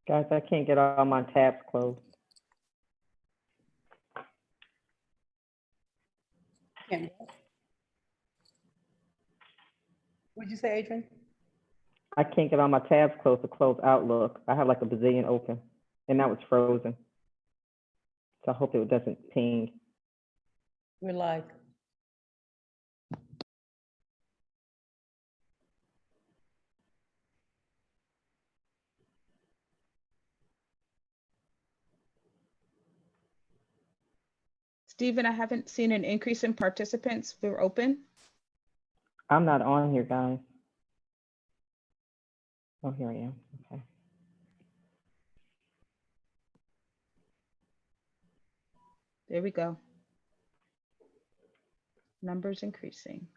Guys, I can't get all my tabs closed. Can't. What'd you say, Adrian? I can't get all my tabs closed to close Outlook. I have like a bazillion open, and now it's frozen. So I hope it doesn't ping. We're live. Stephen, I haven't seen an increase in participants. We're open. I'm not on here, guys. Oh, here I am. Okay. There we go. Numbers increasing.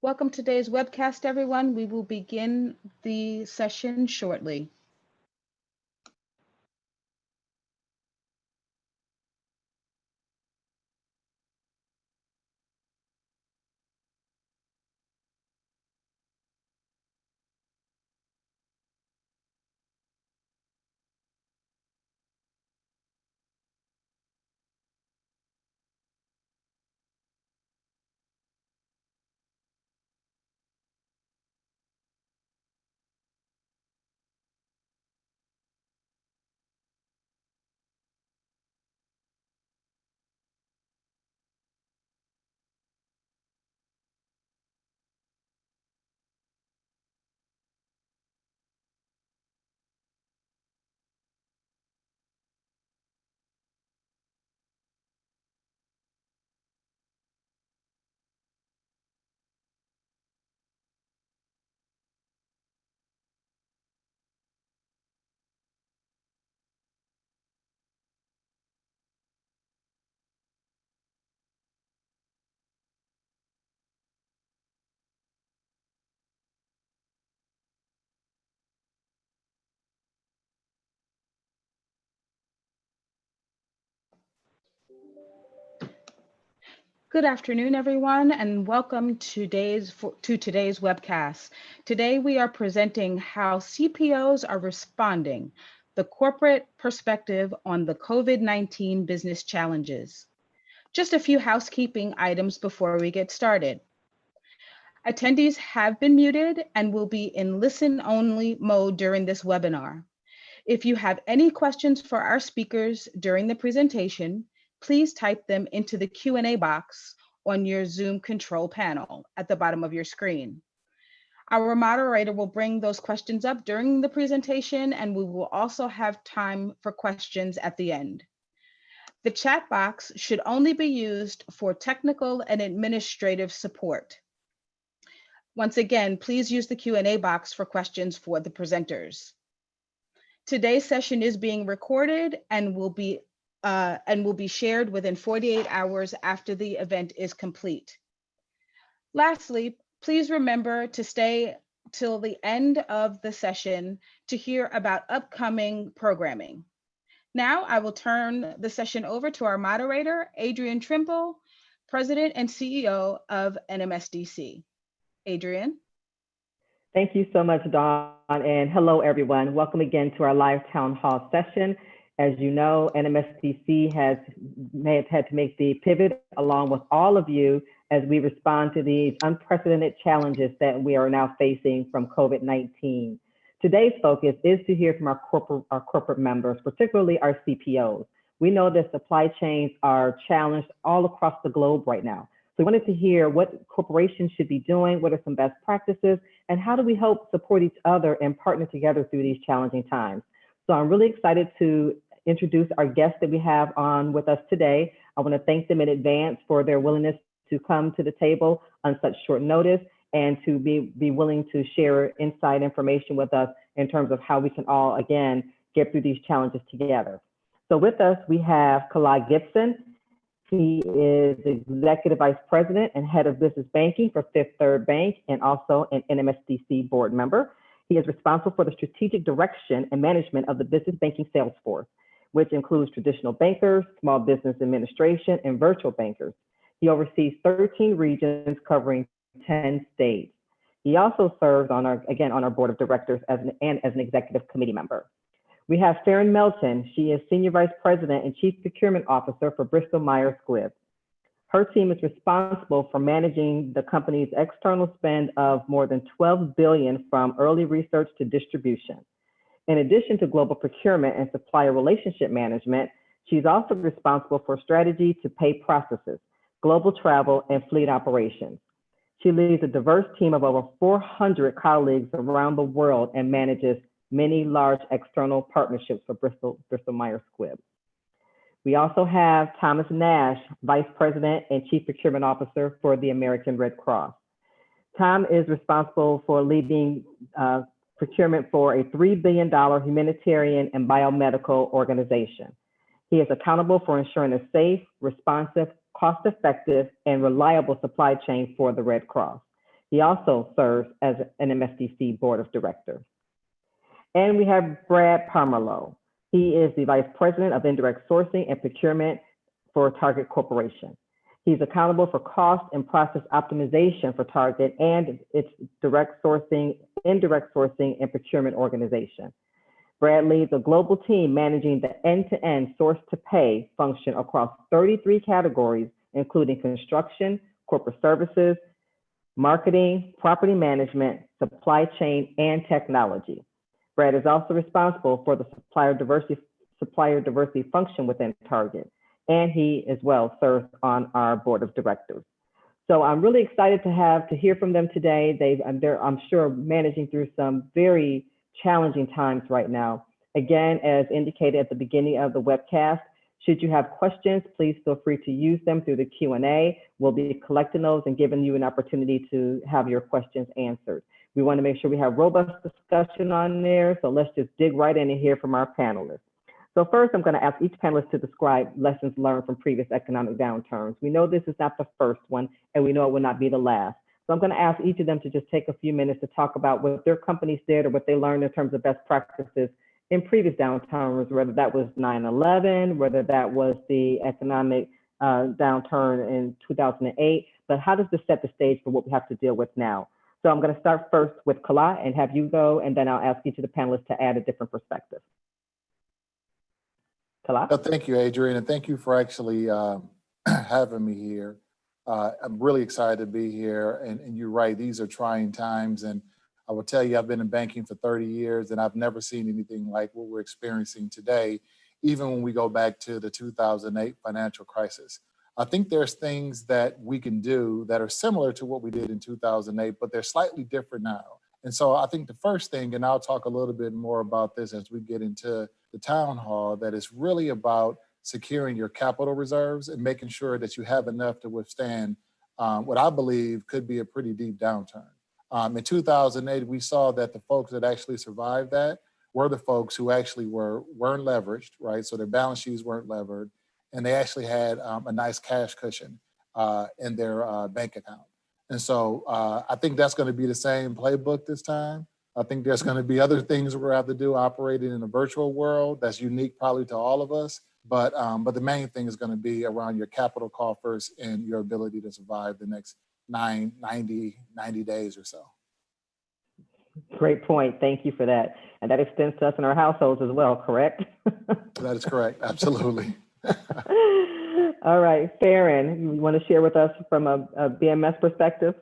Welcome to today's webcast, everyone. We will begin the session shortly. Good afternoon, everyone, and welcome to today's webcast. Today, we are presenting how CPOs are responding, the corporate perspective on the COVID-19 business challenges. Just a few housekeeping items before we get started. Attendees have been muted and will be in listen-only mode during this webinar. If you have any questions for our speakers during the presentation, please type them into the Q&A box on your Zoom control panel at the bottom of your screen. Our moderator will bring those questions up during the presentation, and we will also have time for questions at the end. The chat box should only be used for technical and administrative support. Once again, please use the Q&A box for questions for the presenters. Today's session is being recorded and will be shared within 48 hours after the event is complete. Lastly, please remember to stay till the end of the session to hear about upcoming programming. Now I will turn the session over to our moderator, Adrienne Trimble, President and CEO of NMSDC. Adrienne. Thank you so much, Dawn, and hello, everyone. Welcome again to our live town hall session. As you know, NMSDC may have had to make the pivot along with all of you as we respond to these unprecedented challenges that we are now facing from COVID-19. Today's focus is to hear from our corporate members, particularly our CPOs. We know that supply chains are challenged all across the globe right now. So we wanted to hear what corporations should be doing, what are some best practices, and how do we help support each other and partner together through these challenging times. So I'm really excited to introduce our guests that we have on with us today. I want to thank them in advance for their willingness to come to the table on such short notice and to be willing to share inside information with us in terms of how we can all, again, get through these challenges together. So with us, we have Kala Gibson. He is Executive Vice President and Head of Business Banking for Fifth Third Bank and also an NMSDC board member. He is responsible for the strategic direction and management of the business banking sales force, which includes traditional bankers, small business administration, and virtual bankers. He oversees 13 regions covering 10 states. He also serves on our board of directors as an executive committee member. We have Farron Melton. She is Senior Vice President and Chief Procurement Officer for Bristol Myers Squibb. Her team is responsible for managing the company's external spend of more than $12 billion from early research to distribution. In addition to global procurement and supplier relationship management, she's also responsible for strategy to pay processes, global travel, and fleet operations. She leads a diverse team of over 400 colleagues around the world and manages many large external partnerships for Bristol Myers Squibb. We also have Thomas Nash, Vice President and Chief Procurement Officer for the American Red Cross. Tom is responsible for leading procurement for a $3 billion humanitarian and biomedical organization. He is accountable for ensuring a safe, responsive, cost-effective, and reliable supply chain for the Red Cross. He also serves as an NMSDC Board of Directors. And we have Brad Pomerleau. He is the Vice President of Indirect Sourcing and Procurement for Target Corporation. He's accountable for cost and process optimization for Target and its direct sourcing, indirect sourcing, and procurement organization. Brad leads a global team managing the end-to-end source-to-pay function across 33 categories, including construction, corporate services, marketing, property management, supply chain, and technology. Brad is also responsible for the supplier diversity function within Target, and he as well serves on our board of directors. So I'm really excited to hear from them today. They're, I'm sure, managing through some very challenging times right now. Again, as indicated at the beginning of the webcast, should you have questions, please feel free to use them through the Q&A. We'll be collecting those and giving you an opportunity to have your questions answered. We want to make sure we have robust discussion on there, so let's just dig right in and hear from our panelists. So first, I'm going to ask each panelist to describe lessons learned from previous economic downturns. We know this is not the first one, and we know it will not be the last. So I'm going to ask each of them to just take a few minutes to talk about what their companies did or what they learned in terms of best practices in previous downturns, whether that was 9/11, whether that was the economic downturn in 2008, but how does this set the stage for what we have to deal with now? So I'm going to start first with Kala and have you go, and then I'll ask each of the panelists to add a different perspective. Kala? Thank you, Adrienne, and thank you for actually having me here. I'm really excited to be here. And you're right, these are trying times. And I will tell you, I've been in banking for 30 years and I've never seen anything like what we're experiencing today, even when we go back to the 2008 financial crisis. I think there's things that we can do that are similar to what we did in 2008, but they're slightly different now. And so I think the first thing, and I'll talk a little bit more about this as we get into the town hall, that is really about securing your capital reserves and making sure that you have enough to withstand what I believe could be a pretty deep downturn. In 2008, we saw that the folks that actually survived that were the folks who actually weren't leveraged, right? So their balance sheets weren't levered, and they actually had a nice cash cushion in their bank account. And so I think that's going to be the same playbook this time. I think there's going to be other things we're going to have to do operating in a virtual world that's unique probably to all of us. But the main thing is going to be around your capital coffers and your ability to survive the next 90 days or so. Great point. Thank you for that. And that extends to us in our households as well, correct? That is correct. Absolutely. All right, Farron, you want to share with us from a BMS perspective?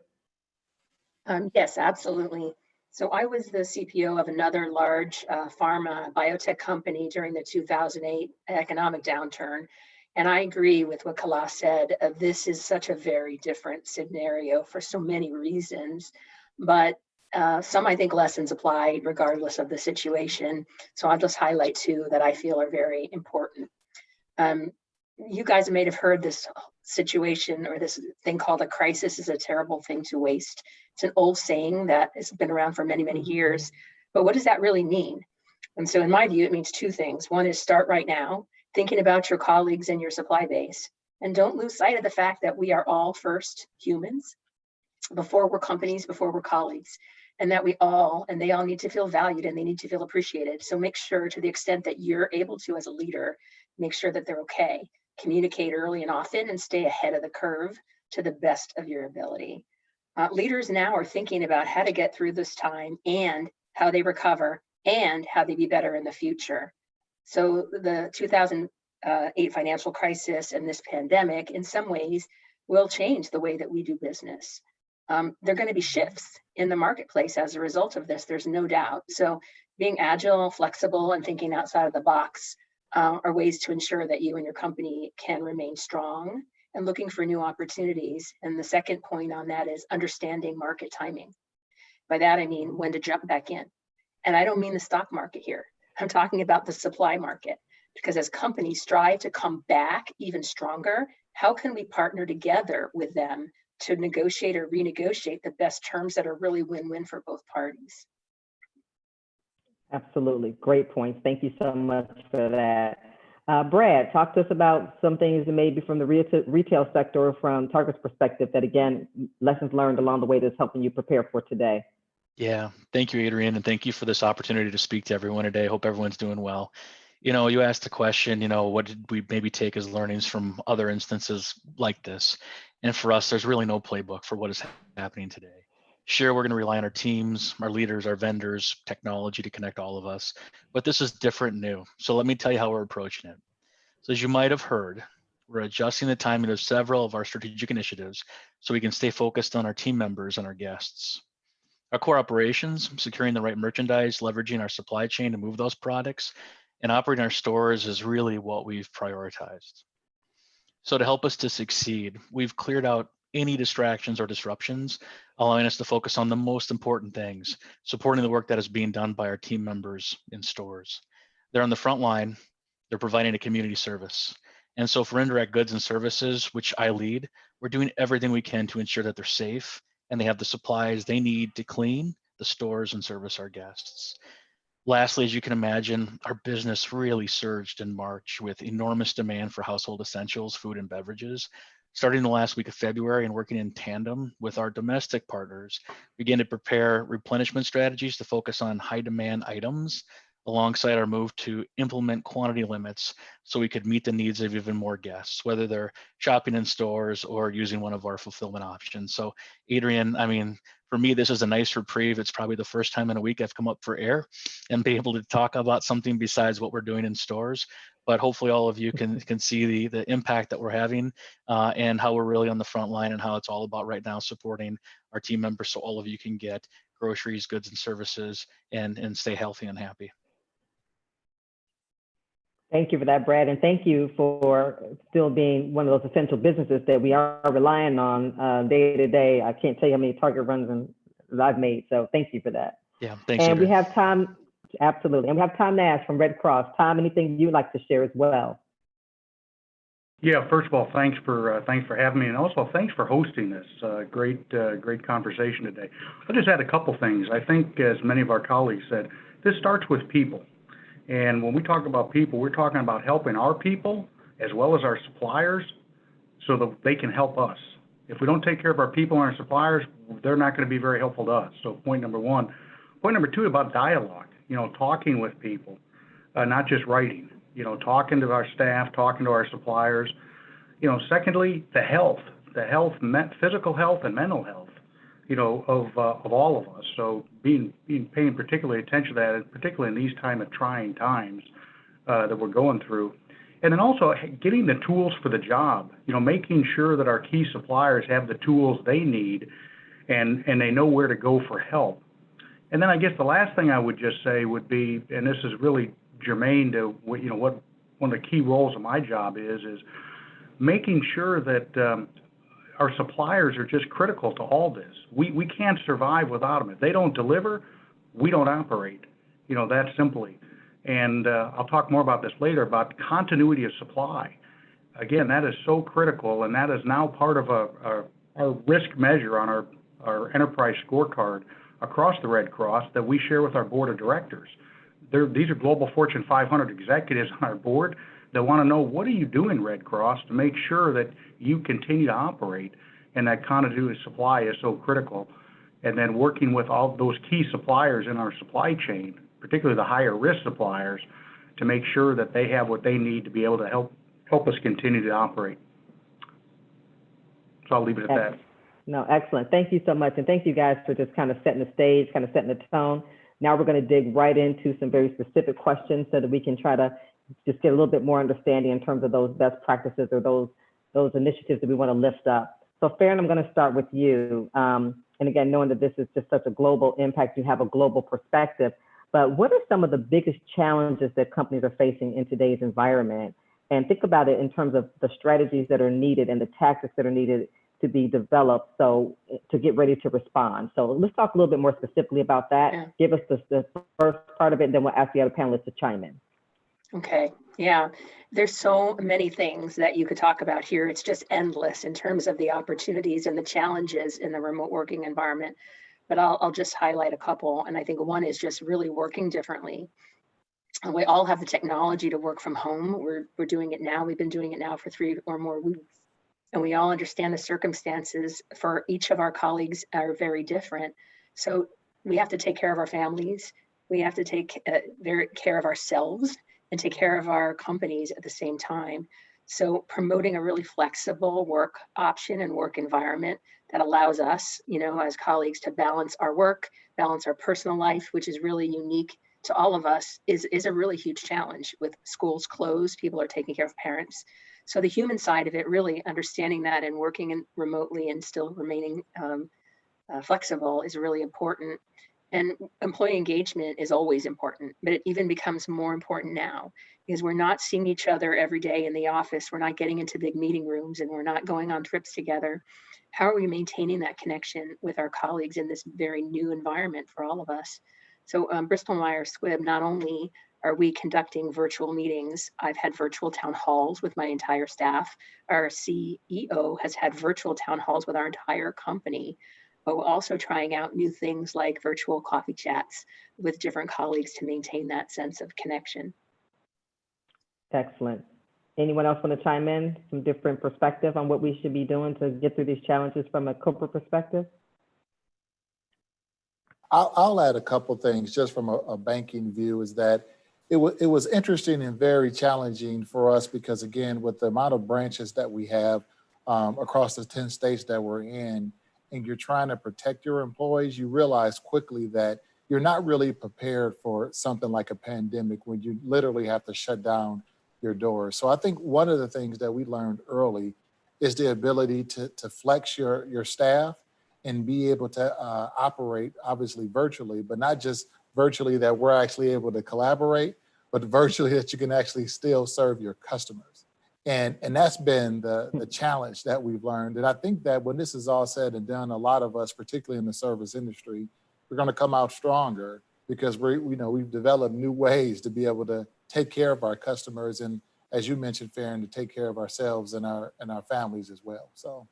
Yes, absolutely. So I was the CPO of another large pharma biotech company during the 2008 economic downturn. And I agree with what Kala said. This is such a very different scenario for so many reasons, but some I think lessons apply regardless of the situation. So I'll just highlight two that I feel are very important. You guys may have heard this situation or this thing called a crisis is a terrible thing to waste. It's an old saying that has been around for many, many years. But what does that really mean? And so in my view, it means two things. One is start right now, thinking about your colleagues and your supply base. And don't lose sight of the fact that we are all first humans before we're companies, before we're colleagues. And that they all need to feel valued and they need to feel appreciated. So make sure to the extent that you're able to as a leader, make sure that they're okay. Communicate early and often and stay ahead of the curve to the best of your ability. Leaders now are thinking about how to get through this time and how they recover and how they be better in the future. So the 2008 financial crisis and this pandemic in some ways will change the way that we do business. There are going to be shifts in the marketplace as a result of this, there's no doubt. So being agile, flexible, and thinking outside of the box are ways to ensure that you and your company can remain strong and looking for new opportunities. And the second point on that is understanding market timing. By that, I mean when to jump back in. And I don't mean the stock market here. I'm talking about the supply market, because as companies strive to come back even stronger, how can we partner together with them to negotiate or renegotiate the best terms that are really win-win for both parties? Absolutely. Great points. Thank you so much for that. Brad, talk to us about some things that maybe from the retail sector or from Target's perspective that, again, lessons learned along the way that's helping you prepare for today. Yeah, thank you, Adrian, and thank you for this opportunity to speak to everyone today. Hope everyone's doing well. You know, you asked the question, what did we maybe take as learnings from other instances like this? And for us, there's really no playbook for what is happening today. Sure, we're going to rely on our teams, our leaders, our vendors, technology to connect all of us, but this is different and new. So let me tell you how we're approaching it. So as you might have heard, we're adjusting the timing of several of our strategic initiatives so we can stay focused on our team members and our guests. Our core operations, securing the right merchandise, leveraging our supply chain to move those products, and operating our stores is really what we've prioritized. So to help us to succeed, we've cleared out any distractions or disruptions, allowing us to focus on the most important things, supporting the work that is being done by our team members in stores. They're on the front line, they're providing a community service. And so for indirect goods and services, which I lead, we're doing everything we can to ensure that they're safe and they have the supplies they need to clean the stores and service our guests. Lastly, as you can imagine, our business really surged in March with enormous demand for household essentials, food and beverages. Starting the last week of February and working in tandem with our domestic partners, we began to prepare replenishment strategies to focus on high demand items alongside our move to implement quantity limits so we could meet the needs of even more guests, whether they're shopping in stores or using one of our fulfillment options. So Adrian, for me, this is a nice reprieve. It's probably the first time in a week I've come up for air and be able to talk about something besides what we're doing in stores. But hopefully all of you can see the impact that we're having and how we're really on the front line and how it's all about right now supporting our team members so all of you can get groceries, goods, and services and stay healthy and happy. Thank you for that, Brad, and thank you for still being one of those essential businesses that we are relying on day to day. I can't tell you how many Target runs I've made, so thank you for that. Yeah, thanks. And Adrian. we have time, absolutely, and we have Tom Nash from Red Cross. Tom, anything you'd like to share as well? Yeah, first of all, thanks for having me, and also thanks for hosting this great conversation today. I'll just add a couple things. I think, as many of our colleagues said, this starts with people. And when we talk about people, we're talking about helping our people as well as our suppliers so that they can help us. If we don't take care of our people and our suppliers, they're not going to be very helpful to us. So point number one. Point number two, about dialogue, talking with people, not just writing, talking to our staff, talking to our suppliers. Secondly, the health, physical health and mental health, of all of us. So paying particularly attention to that, and particularly in these trying times that we're going through. And then also getting the tools for the job, making sure that our key suppliers have the tools they need and they know where to go for help. And then I guess the last thing I would just say would be, and this is really germane to what one of the key roles of my job is making sure that our suppliers are just critical to all this. We can't survive without them. If they don't deliver, we don't operate, that simply. And I'll talk more about this later, about continuity of supply. Again, that is so critical, and that is now part of our risk measure on our enterprise scorecard across the Red Cross that we share with our board of directors. These are Global Fortune 500 executives on our board that want to know, what are you doing, Red Cross, to make sure that you continue to operate, and that continuity of supply is so critical. And then working with all those key suppliers in our supply chain, particularly the higher risk suppliers, to make sure that they have what they need to be able to help us continue to operate. So I'll leave it at that. No, excellent. Thank you so much. And thank you guys for just kind of setting the stage, kind of setting the tone. Now we're going to dig right into some very specific questions so that we can try to just get a little bit more understanding in terms of those best practices or those initiatives that we want to lift up. So Farron, I'm going to start with you. And again, knowing that this is just such a global impact, you have a global perspective, but what are some of the biggest challenges that companies are facing in today's environment? And think about it in terms of the strategies that are needed and the tactics that are needed to be developed so to get ready to respond. So let's talk a little bit more specifically about that. Yeah. Give us the first part of it, and then we'll ask the other panelists to chime in. Okay, yeah, there's so many things that you could talk about here. It's just endless in terms of the opportunities and the challenges in the remote working environment. But I'll just highlight a couple. And I think one is just really working differently. And we all have the technology to work from home. We're doing it now. We've been doing it now for 3 or more weeks. And we all understand the circumstances for each of our colleagues are very different. So we have to take care of our families. We have to take care of ourselves and take care of our companies at the same time. So promoting a really flexible work option and work environment that allows us, as colleagues, to balance our work, balance our personal life, which is really unique to all of us, is a really huge challenge. With schools closed, people are taking care of parents. So the human side of it, really understanding that and working remotely and still remaining flexible is really important. And employee engagement is always important, but it even becomes more important now because we're not seeing each other every day in the office. We're not getting into big meeting rooms and we're not going on trips together. How are we maintaining that connection with our colleagues in this very new environment for all of us? So Bristol Myers Squibb, not only are we conducting virtual meetings, I've had virtual town halls with my entire staff. Our CEO has had virtual town halls with our entire company. But we're also trying out new things like virtual coffee chats with different colleagues to maintain that sense of connection. Excellent. Anyone else want to chime in? Some different perspective on what we should be doing to get through these challenges from a corporate perspective? I'll add a couple things just from a banking view. Is that it was interesting and very challenging for us because, again, with the amount of branches that we have across the 10 states that we're in, and you're trying to protect your employees, you realize quickly that you're not really prepared for something like a pandemic when you literally have to shut down your doors. So I think one of the things that we learned early is the ability to flex your staff and be able to operate, obviously virtually, but not just virtually that we're actually able to collaborate, but virtually that you can actually still serve your customers. And that's been the challenge that we've learned. And I think that when this is all said and done, a lot of us, particularly in the service industry, we're going to come out stronger because we've developed new ways to be able to take care of our customers. And as you mentioned, Farron, to take care of ourselves and our families as well. So.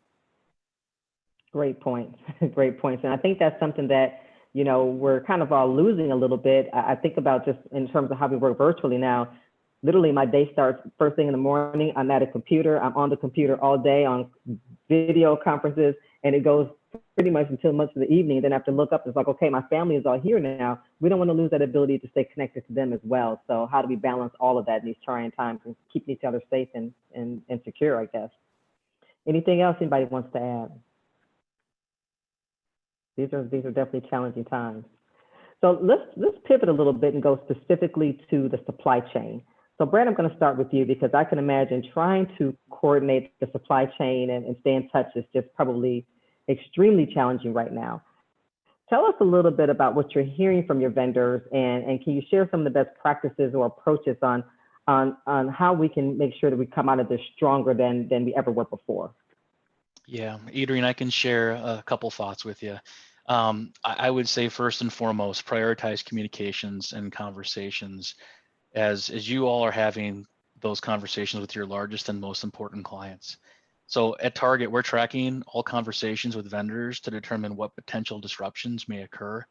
Great points. Great points. And I think that's something that, we're kind of all losing a little bit. I think about just in terms of how we work virtually now. Literally, my day starts first thing in the morning. I'm at a computer. I'm on the computer all day on video conferences, and it goes pretty much until much of the evening. Then I have to look up. It's like, okay, my family is all here now. We don't want to lose that ability to stay connected to them as well. So how do we balance all of that in these trying times and keep each other safe and secure, I guess? Anything else anybody wants to add? These are definitely challenging times. So let's pivot a little bit and go specifically to the supply chain. So Brad, I'm going to start with you because I can imagine trying to coordinate the supply chain and stay in touch is just probably extremely challenging right now. Tell us a little bit about what you're hearing from your vendors, and can you share some of the best practices or approaches on how we can make sure that we come out of this stronger than we ever were before? Yeah, Adrian, I can share a couple thoughts with you. I would say first and foremost, prioritize communications and conversations as you all are having those conversations with your largest and most important clients. So at Target, we're tracking all conversations with vendors to determine what potential disruptions may occur.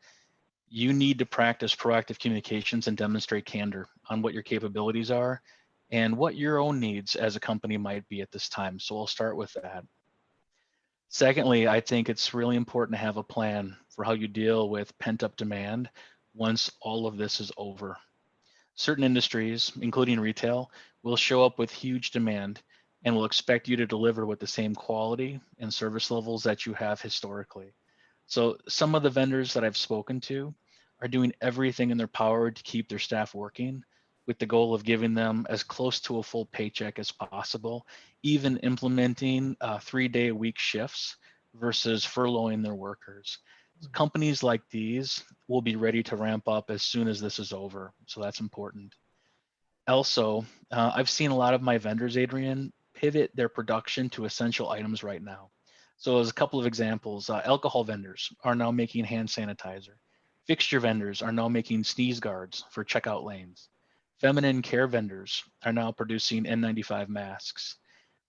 You need to practice proactive communications and demonstrate candor on what your capabilities are and what your own needs as a company might be at this time. So I'll start with that. Secondly, I think it's really important to have a plan for how you deal with pent-up demand once all of this is over. Certain industries, including retail, will show up with huge demand and will expect you to deliver with the same quality and service levels that you have historically. So some of the vendors that I've spoken to are doing everything in their power to keep their staff working with the goal of giving them as close to a full paycheck as possible, even implementing 3-day-a-week shifts versus furloughing their workers. So companies like these will be ready to ramp up as soon as this is over. So that's important. Also, I've seen a lot of my vendors, Adrian, pivot their production to essential items right now. So as a couple of examples, alcohol vendors are now making hand sanitizer. Fixture vendors are now making sneeze guards for checkout lanes. Feminine care vendors are now producing N95 masks.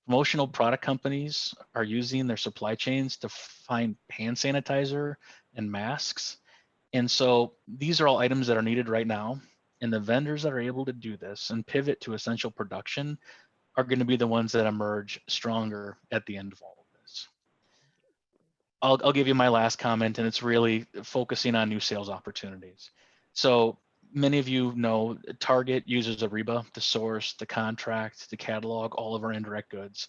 Promotional product companies are using their supply chains to find hand sanitizer and masks. And so these are all items that are needed right now. And the vendors that are able to do this and pivot to essential production are going to be the ones that emerge stronger at the end of all of this. I'll give you my last comment, and it's really focusing on new sales opportunities. So many of you know Target uses Ariba to source, to contract, to catalog all of our indirect goods.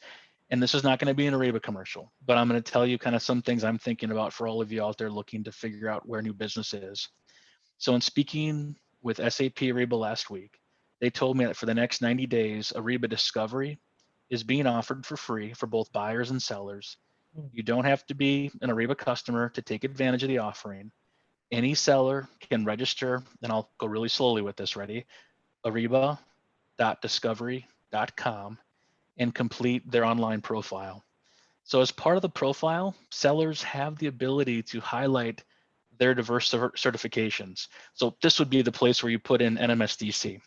And this is not going to be an Ariba commercial, but I'm going to tell you kind of some things I'm thinking about for all of you out there looking to figure out where new business is. So in speaking with SAP Ariba last week, they told me that for the next 90 days, Ariba Discovery is being offered for free for both buyers and sellers. You don't have to be an Ariba customer to take advantage of the offering. Any seller can register, and I'll go really slowly with this, ready? Ariba.discovery.com and complete their online profile. So as part of the profile, sellers have the ability to highlight their diverse certifications. So this would be the place where you put in NMSDC.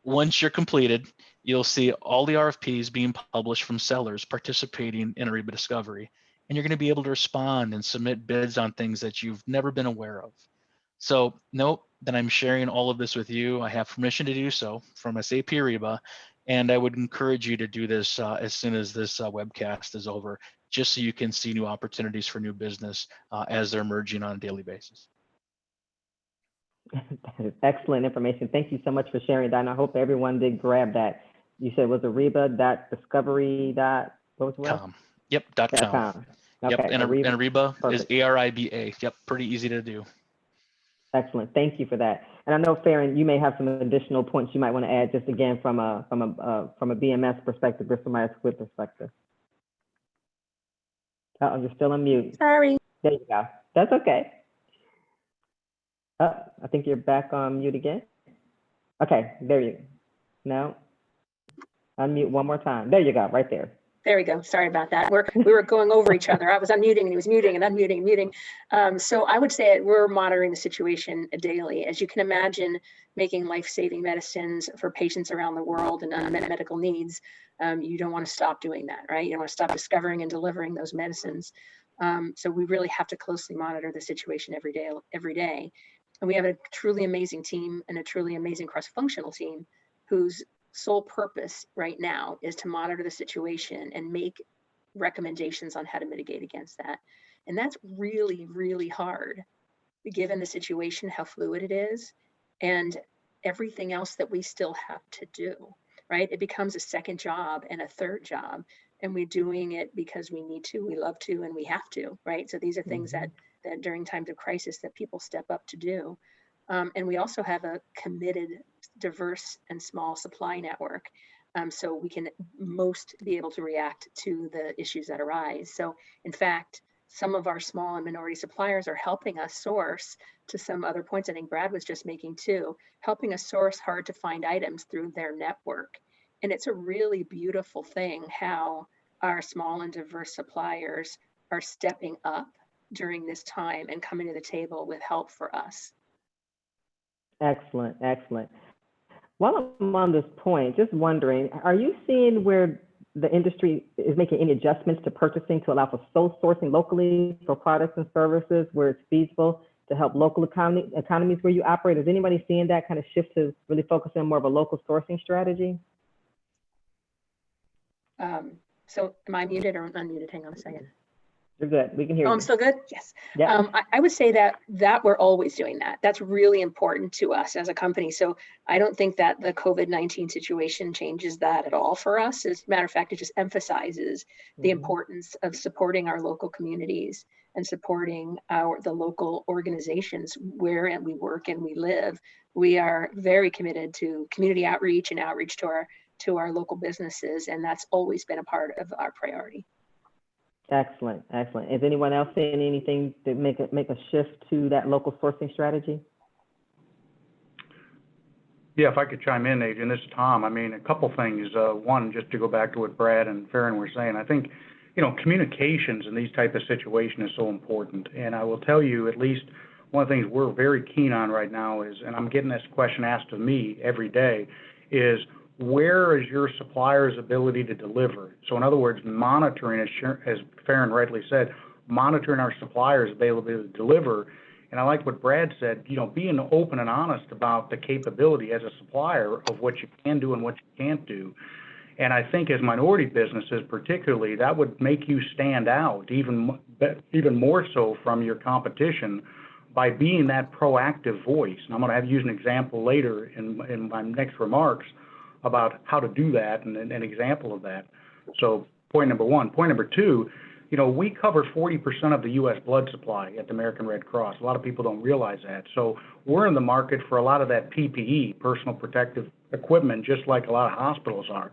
Once you're completed, you'll see all the RFPs being published from sellers participating in Ariba Discovery, and you're going to be able to respond and submit bids on things that you've never been aware of. So note that I'm sharing all of this with you. I have permission to do so from SAP Ariba, and I would encourage you to do this as soon as this webcast is over, just so you can see new opportunities for new business as they're emerging on a daily basis. That is excellent information. Thank you so much for sharing that. And I hope everyone did grab that. You said it was Ariba.discovery. What was the .com. Yep, .com. .com. Yep, Okay, and Ariba is Perfect. ARIBA. Yep, pretty easy to do. Excellent. Thank you for that. And I know, Farron, you may have some additional points you might want to add, just again from a BMS perspective or from a SQUID perspective. Oh, you're still on mute. Sorry. There you go. That's okay. I think you're back on mute again. Okay, there you go. No. Unmute one more time. There you go, right there. There we go. Sorry about that. We were going over each other. I was unmuting and he was muting and unmuting and muting. So I would say we're monitoring the situation daily. As you can imagine, making life-saving medicines for patients around the world and unmet medical needs, you don't want to stop doing that, right? You don't want to stop discovering and delivering those medicines. So we really have to closely monitor the situation every day. And we have a truly amazing team and a truly amazing cross-functional team whose sole purpose right now is to monitor the situation and make recommendations on how to mitigate against that. And that's really, really hard given the situation, how fluid it is, and everything else that we still have to do, right? It becomes a second job and a third job, and we're doing it because we need to, we love to, and we have to, right? So these are things that during times of crisis that people step up to do. And we also have a committed, diverse and small supply network. So we can most be able to react to the issues that arise. So in fact, some of our small and minority suppliers are helping us source, to some other points I think Brad was just making too, helping us source hard to find items through their network. And it's a really beautiful thing how our small and diverse suppliers are stepping up during this time and coming to the table with help for us. Excellent, excellent. While I'm on this point, just wondering, are you seeing where the industry is making any adjustments to purchasing to allow for sole sourcing locally for products and services where it's feasible to help local economies where you operate? Is anybody seeing that kind of shift to really focus on more of a local sourcing strategy? So am I muted or unmuted? Hang on a second. You're good. We can hear you. I'm still good? Yes. Yeah. I would say that we're always doing that. That's really important to us as a company. So I don't think that the COVID-19 situation changes that at all for us. As a matter of fact, it just emphasizes the importance of supporting our local communities and supporting the local organizations where we work and we live. We are very committed to community outreach and outreach to our local businesses, and that's always been a part of our priority. Excellent, excellent. Is anyone else saying anything to make a shift to that local sourcing strategy? Yeah, if I could chime in, Adrian, this is Tom. I mean, a couple things. One, just to go back to what Brad and Farron were saying, I think, communications in these type of situations is so important. And I will tell you, at least one of the things we're very keen on right now is, and I'm getting this question asked of me every day, is where is your supplier's ability to deliver? So in other words, monitoring, as Farron rightly said, monitoring our suppliers' ability to deliver. And I like what Brad said, being open and honest about the capability as a supplier of what you can do and what you can't do. And I think as minority businesses particularly, that would make you stand out even more so from your competition by being that proactive voice. And I'm going to have you use an example later in my next remarks about how to do that and an example of that. So point number one. Point number two, we cover 40% of the U.S. blood supply at the American Red Cross. A lot of people don't realize that. So we're in the market for a lot of that PPE, personal protective equipment, just like a lot of hospitals are.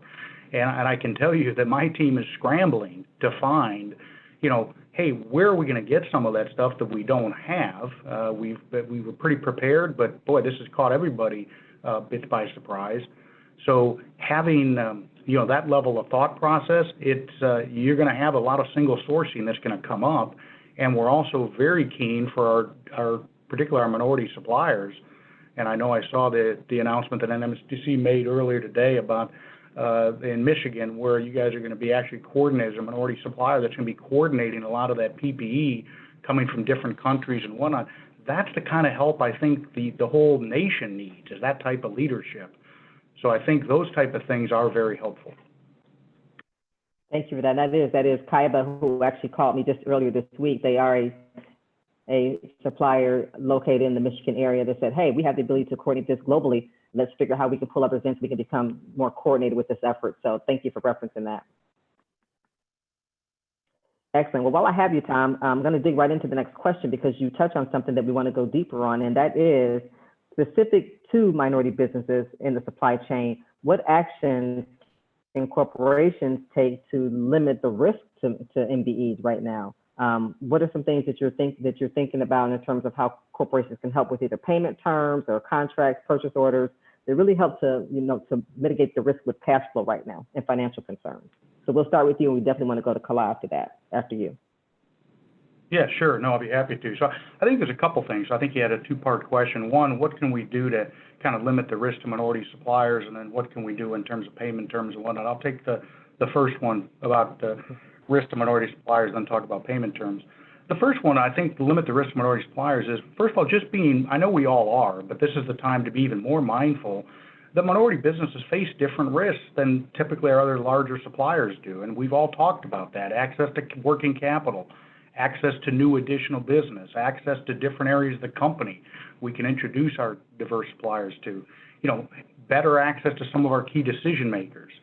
And I can tell you that my team is scrambling to find, hey, where are we going to get some of that stuff that we don't have? We were pretty prepared, but boy, this has caught everybody a bit by surprise. So having that level of thought process, you're going to have a lot of single sourcing that's going to come up, and we're also very keen for our particularly our minority suppliers. And I know I saw the announcement that NMSDC made earlier today about in Michigan, where you guys are going to be actually coordinating, a minority supplier that's going to be coordinating a lot of that PPE coming from different countries and whatnot. That's the kind of help I think the whole nation needs, is that type of leadership. So I think those type of things are very helpful. Thank you for that. That is Kaiba, who actually called me just earlier this week. They are a supplier located in the Michigan area that said, hey, we have the ability to coordinate this globally. Let's figure out how we can pull up events, we can become more coordinated with this effort. So thank you for referencing that. Excellent. Well, while I have you, Tom, I'm going to dig right into the next question because you touch on something that we want to go deeper on, and that is specific to minority businesses in the supply chain. What actions can corporations take to limit the risk to MBEs right now? What are some things that you're thinking about in terms of how corporations can help with either payment terms or contracts, purchase orders that really help to to mitigate the risk with cash flow right now and financial concerns? So we'll start with you, and we definitely want to go to Kala after that, after you. Yeah, sure. No, I'll be happy to. So I think there's a couple things. I think you had a two-part question. One, what can we do to kind of limit the risk to minority suppliers? And then what can we do in terms of payment terms and whatnot? I'll take the first one about the risk to minority suppliers, then talk about payment terms. The first one, I think, to limit the risk to minority suppliers is, first of all, just being, I know we all are, but this is the time to be even more mindful that minority businesses face different risks than typically our other larger suppliers do. And we've all talked about that. Access to working capital, access to new additional business, access to different areas of the company we can introduce our diverse suppliers to, better access to some of our key decision makers.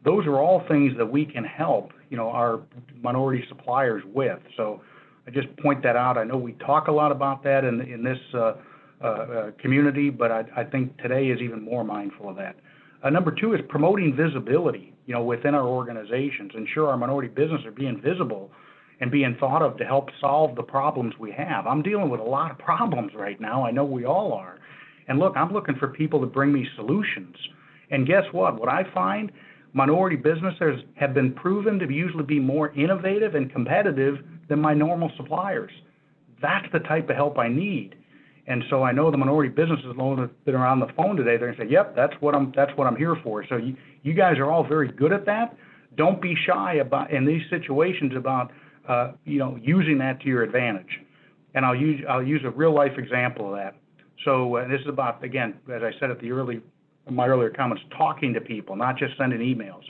Those are all things that we can help, our minority suppliers with. So I just point that out. I know we talk a lot about that in this community, but I think today is even more mindful of that. Number two is promoting visibility, within our organizations. Ensure our minority businesses are being visible and being thought of to help solve the problems we have. I'm dealing with a lot of problems right now. I know we all are. And look, I'm looking for people to bring me solutions. And guess what? What I find, minority businesses have been proven to usually be more innovative and competitive than my normal suppliers. That's the type of help I need. And so I know the minority businesses that are on the phone today, they're going to say, yep, that's what I'm here for. So you guys are all very good at that. Don't be shy about in these situations about using that to your advantage. And I'll use a real life example of that. So this is about, again, as I said at my earlier comments, talking to people, not just sending emails.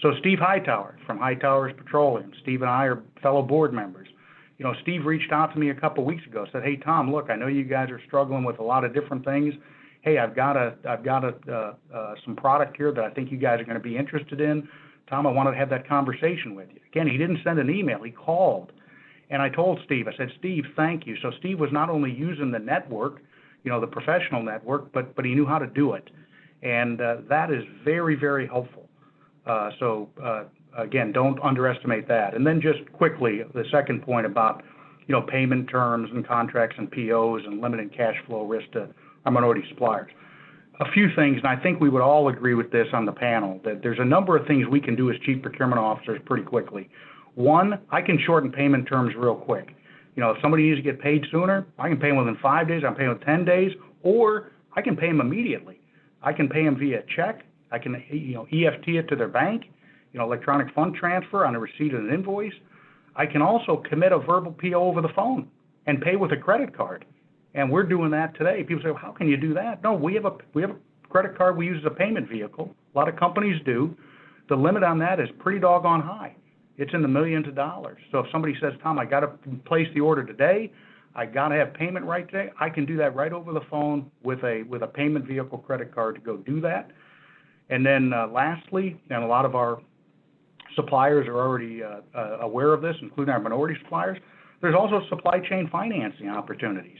So Steve Hightower from Hightower's Petroleum, Steve and I are fellow board members. Steve reached out to me a couple weeks ago, said, hey, Tom, look, I know you guys are struggling with a lot of different things. Hey, I've got some product here that I think you guys are going to be interested in. Tom, I wanted to have that conversation with you. Again, he didn't send an email, he called. And I told Steve, I said, Steve, thank you. So Steve was not only using the network, the professional network, but he knew how to do it. And that is very, very helpful. Again, don't underestimate that. And then just quickly, the second point about, payment terms and contracts and POs and limiting cash flow risk to our minority suppliers. A few things, and I think we would all agree with this on the panel, that there's a number of things we can do as chief procurement officers pretty quickly. One, I can shorten payment terms real quick. If somebody needs to get paid sooner, I can pay them within 5 days, I can pay them within 10 days, or I can pay them immediately. I can pay them via check. I can, EFT it to their bank, electronic fund transfer on a receipt of an invoice. I can also commit a verbal PO over the phone and pay with a credit card. And we're doing that today. People say, well, how can you do that? No, we have a credit card we use as a payment vehicle. A lot of companies do. The limit on that is pretty doggone high. It's in the millions of dollars. So if somebody says, Tom, I got to place the order today, I got to have payment right today, I can do that right over the phone with a payment vehicle credit card to go do that. And then lastly, and a lot of our suppliers are already aware of this, including our minority suppliers, there's also supply chain financing opportunities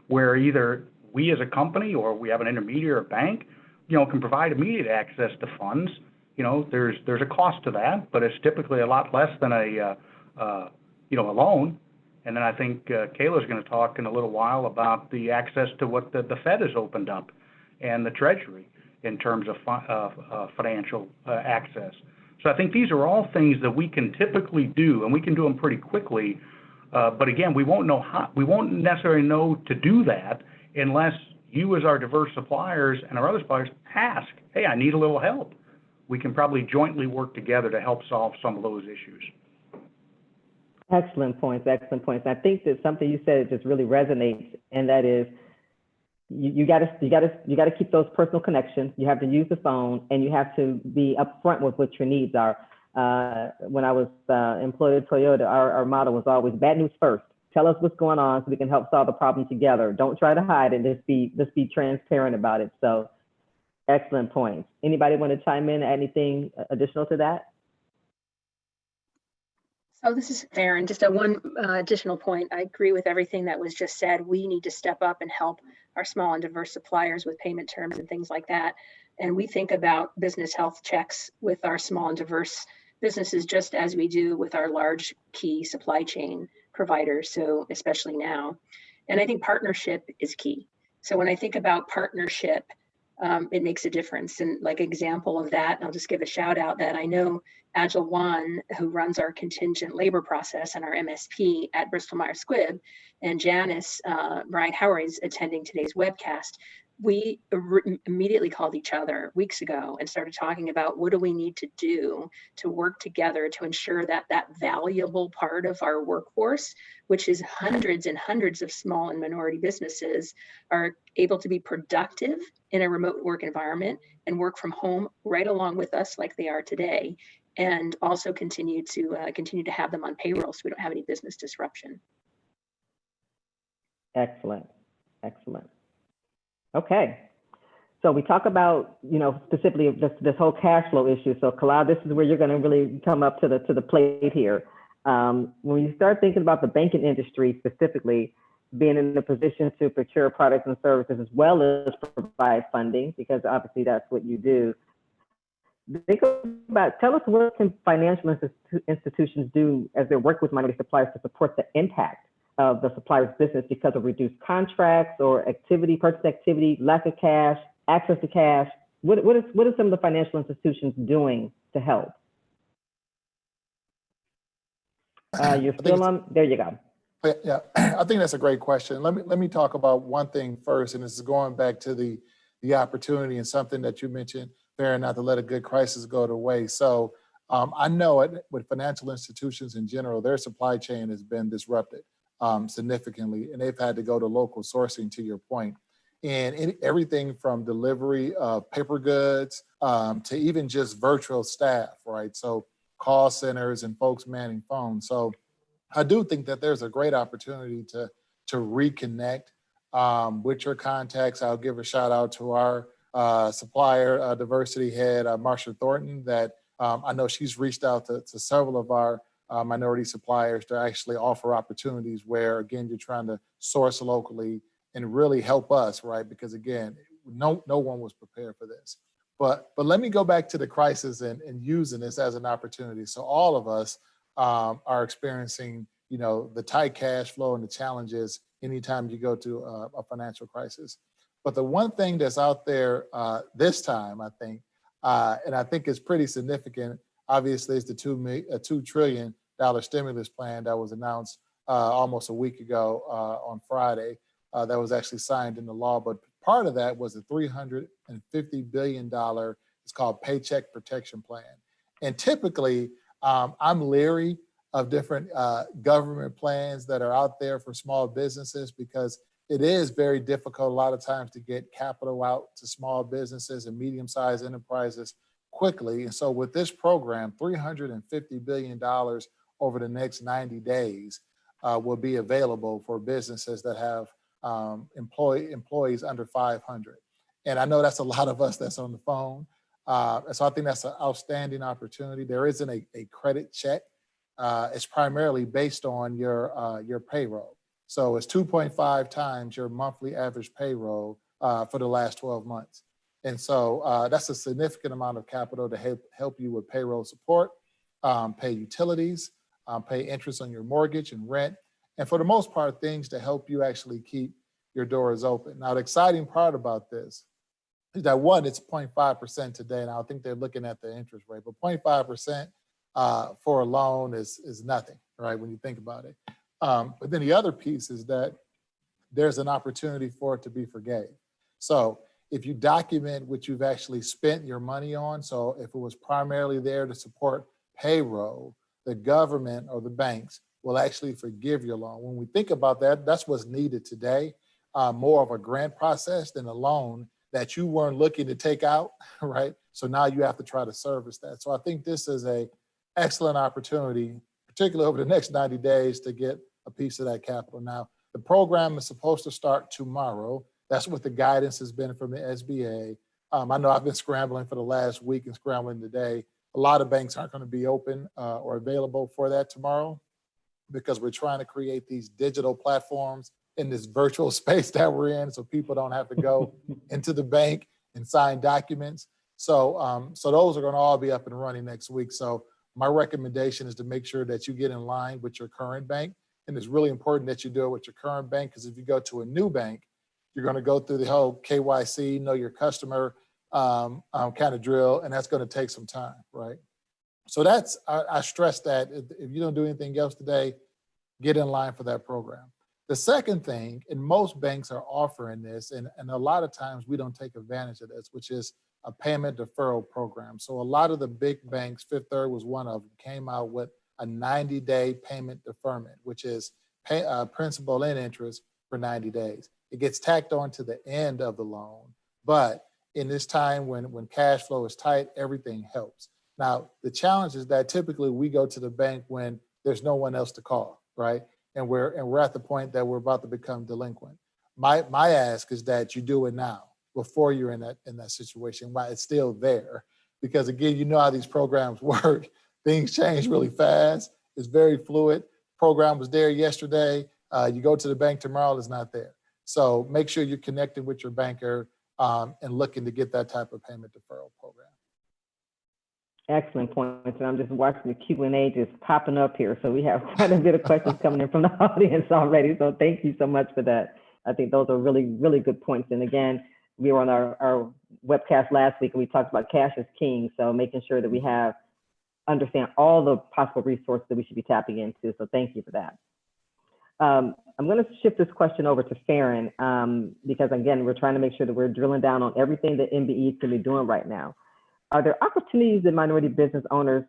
where either we as a company or we have an intermediary or bank, can provide immediate access to funds. There's a cost to that, but it's typically a lot less than a loan. And then I think Kayla's going to talk in a little while about the access to what the Fed has opened up and the Treasury in terms of financial access. So I think these are all things that we can typically do, and we can do them pretty quickly. But again, we won't necessarily know to do that unless you as our diverse suppliers and our other suppliers ask, hey, I need a little help. We can probably jointly work together to help solve some of those issues. Excellent points, excellent points. I think that something you said just really resonates, and that is you got to keep those personal connections. You have to use the phone, and you have to be upfront with what your needs are. When I was employed at Toyota, our motto was always bad news first. Tell us what's going on so we can help solve the problem together. Don't try to hide it. Let's be transparent about it. So excellent points. Anybody want to chime in? Anything additional to that? Oh, this is fair. And just one additional point. I agree with everything that was just said. We need to step up and help our small and diverse suppliers with payment terms and things like that. And we think about business health checks with our small and diverse businesses just as we do with our large key supply chain providers. So especially now. And I think partnership is key. So when I think about partnership, it makes a difference. And like example of that, I'll just give a shout out that I know Agile One, who runs our contingent labor process and our MSP at Bristol Myers Squibb, and Janice Bryant Howard is attending today's webcast. We immediately called each other weeks ago and started talking about what do we need to do to work together to ensure that that valuable part of our workforce, which is hundreds and hundreds of small and minority businesses, are able to be productive in a remote work environment and work from home right along with us like they are today, and also continue to have them on payroll so we don't have any business disruption. Excellent, excellent. Okay, so we talk about, specifically this whole cash flow issue. So Kalad, this is where you're going to really come up to the plate here. When you start thinking about the banking industry specifically, being in a position to procure products and services as well as provide funding, because obviously that's what you do. Tell us what can financial institutions do as they work with minority suppliers to support the impact of the supplier's business because of reduced contracts or purchase activity, lack of cash, access to cash. What are some of the financial institutions doing to help? You're still on, there you go. Yeah, I think that's a great question. Let me talk about one thing first, and this is going back to the opportunity and something that you mentioned, fair not to let a good crisis go to waste. So I know it with financial institutions in general, their supply chain has been disrupted significantly, and they've had to go to local sourcing, to your point. And everything from delivery of paper goods to even just virtual staff, right? So call centers and folks manning phones. So I do think that there's a great opportunity to reconnect with your contacts. I'll give a shout out to our supplier diversity head, Marsha Thornton, that I know she's reached out to several of our minority suppliers to actually offer opportunities where, again, you're trying to source locally and really help us, right? Because again, no one was prepared for this. But let me go back to the crisis and using this as an opportunity. So all of us are experiencing, the tight cash flow and the challenges anytime you go to a financial crisis. But the one thing that's out there this time, I think, and I think is pretty significant, obviously, is the $2 trillion stimulus plan that was announced almost a week ago on Friday. That was actually signed into law. But part of that was a $350 billion, it's called Paycheck Protection Plan. And typically, I'm leery of different government plans that are out there for small businesses because it is very difficult a lot of times to get capital out to small businesses and medium-sized enterprises quickly. And so with this program, $350 billion over the next 90 days will be available for businesses that have employees under 500. And I know that's a lot of us that's on the phone. And so I think that's an outstanding opportunity. There isn't a credit check. It's primarily based on your payroll. So it's 2.5 times your monthly average payroll for the last 12 months. And so that's a significant amount of capital to help you with payroll support, pay utilities, pay interest on your mortgage and rent. And for the most part, things to help you actually keep your doors open. Now, the exciting part about this is that one, it's 0.5% today. And I think they're looking at the interest rate, but 0.5% for a loan is nothing, right? When you think about it. But then the other piece is that there's an opportunity for it to be forgave. So if you document what you've actually spent your money on, so if it was primarily there to support payroll, the government or the banks will actually forgive your loan. When we think about that, that's what's needed today, more of a grant process than a loan that you weren't looking to take out, right? So now you have to try to service that. So I think this is an excellent opportunity, particularly over the next 90 days, to get a piece of that capital. Now, the program is supposed to start tomorrow. That's what the guidance has been from the SBA. I know I've been scrambling for the last week and scrambling today A lot of banks aren't going to be open or available for that tomorrow because we're trying to create these digital platforms in this virtual space that we're in so people don't have to go into the bank and sign documents. So, so those are going to all be up and running next week. So my recommendation is to make sure that you get in line with your current bank. And it's really important that you do it with your current bank, because if you go to a new bank, you're going to go through the whole KYC, know your customer kind of drill, and that's going to take some time, right? So that's, I stress that if you don't do anything else today, get in line for that program. The second thing, and most banks are offering this, and a lot of times we don't take advantage of this, which is a payment deferral program. So a lot of the big banks, Fifth Third was one of them, came out with a 90-day payment deferment, which is principal and interest for 90 days. It gets tacked on to the end of the loan, but in this time when cash flow is tight, everything helps. Now, the challenge is that typically we go to the bank when there's no one else to call, right? And we're at the point that we're about to become delinquent. My ask is that you do it now before you're in that situation while it's still there. Because again, you know how these programs work. Things change really fast. It's very fluid. Program was there yesterday. You go to the bank tomorrow, it's not there. So make sure you're connected with your banker and looking to get that type of payment deferral program. Excellent points. And I'm just watching the Q&A just popping up here. So we have quite a bit of questions coming in from the audience already. So thank you so much for that. I think those are really, really good points. And again, we were on our webcast last week and we talked about cash is king. So making sure that we understand all the possible resources that we should be tapping into. So thank you for that. I'm going to shift this question over to Farron because again, we're trying to make sure that we're drilling down on everything that MBE can be doing right now. Are there opportunities that minority business owners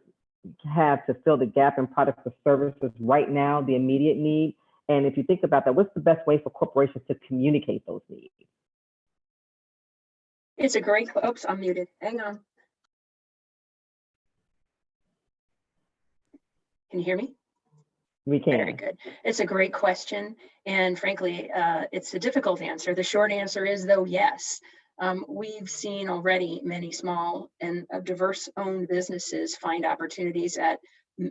have to fill the gap in products or services right now, the immediate need? And if you think about that, what's the best way for corporations to communicate those needs? It's a great, oops, I'm muted. Hang on. Can you hear me? We can. Very good. It's a great question. And frankly, it's a difficult answer. The short answer is though, yes. We've seen already many small and diverse owned businesses find opportunities at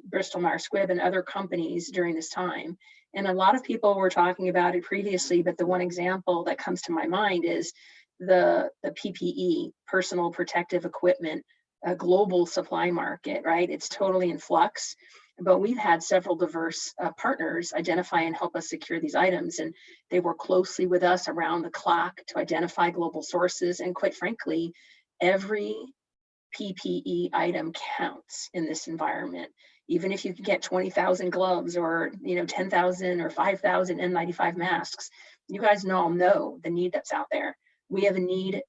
Bristol Myers Squibb and other companies during this time. And a lot of people were talking about it previously, but the one example that comes to my mind is the PPE, personal protective equipment, a global supply market, right? It's totally in flux. But we've had several diverse partners identify and help us secure these items. And they work closely with us around the clock to identify global sources. And quite frankly, every PPE item counts in this environment. Even if you can get 20,000 gloves or 10,000 or 5,000 N95 masks, you guys all know the need that's out there. We have a need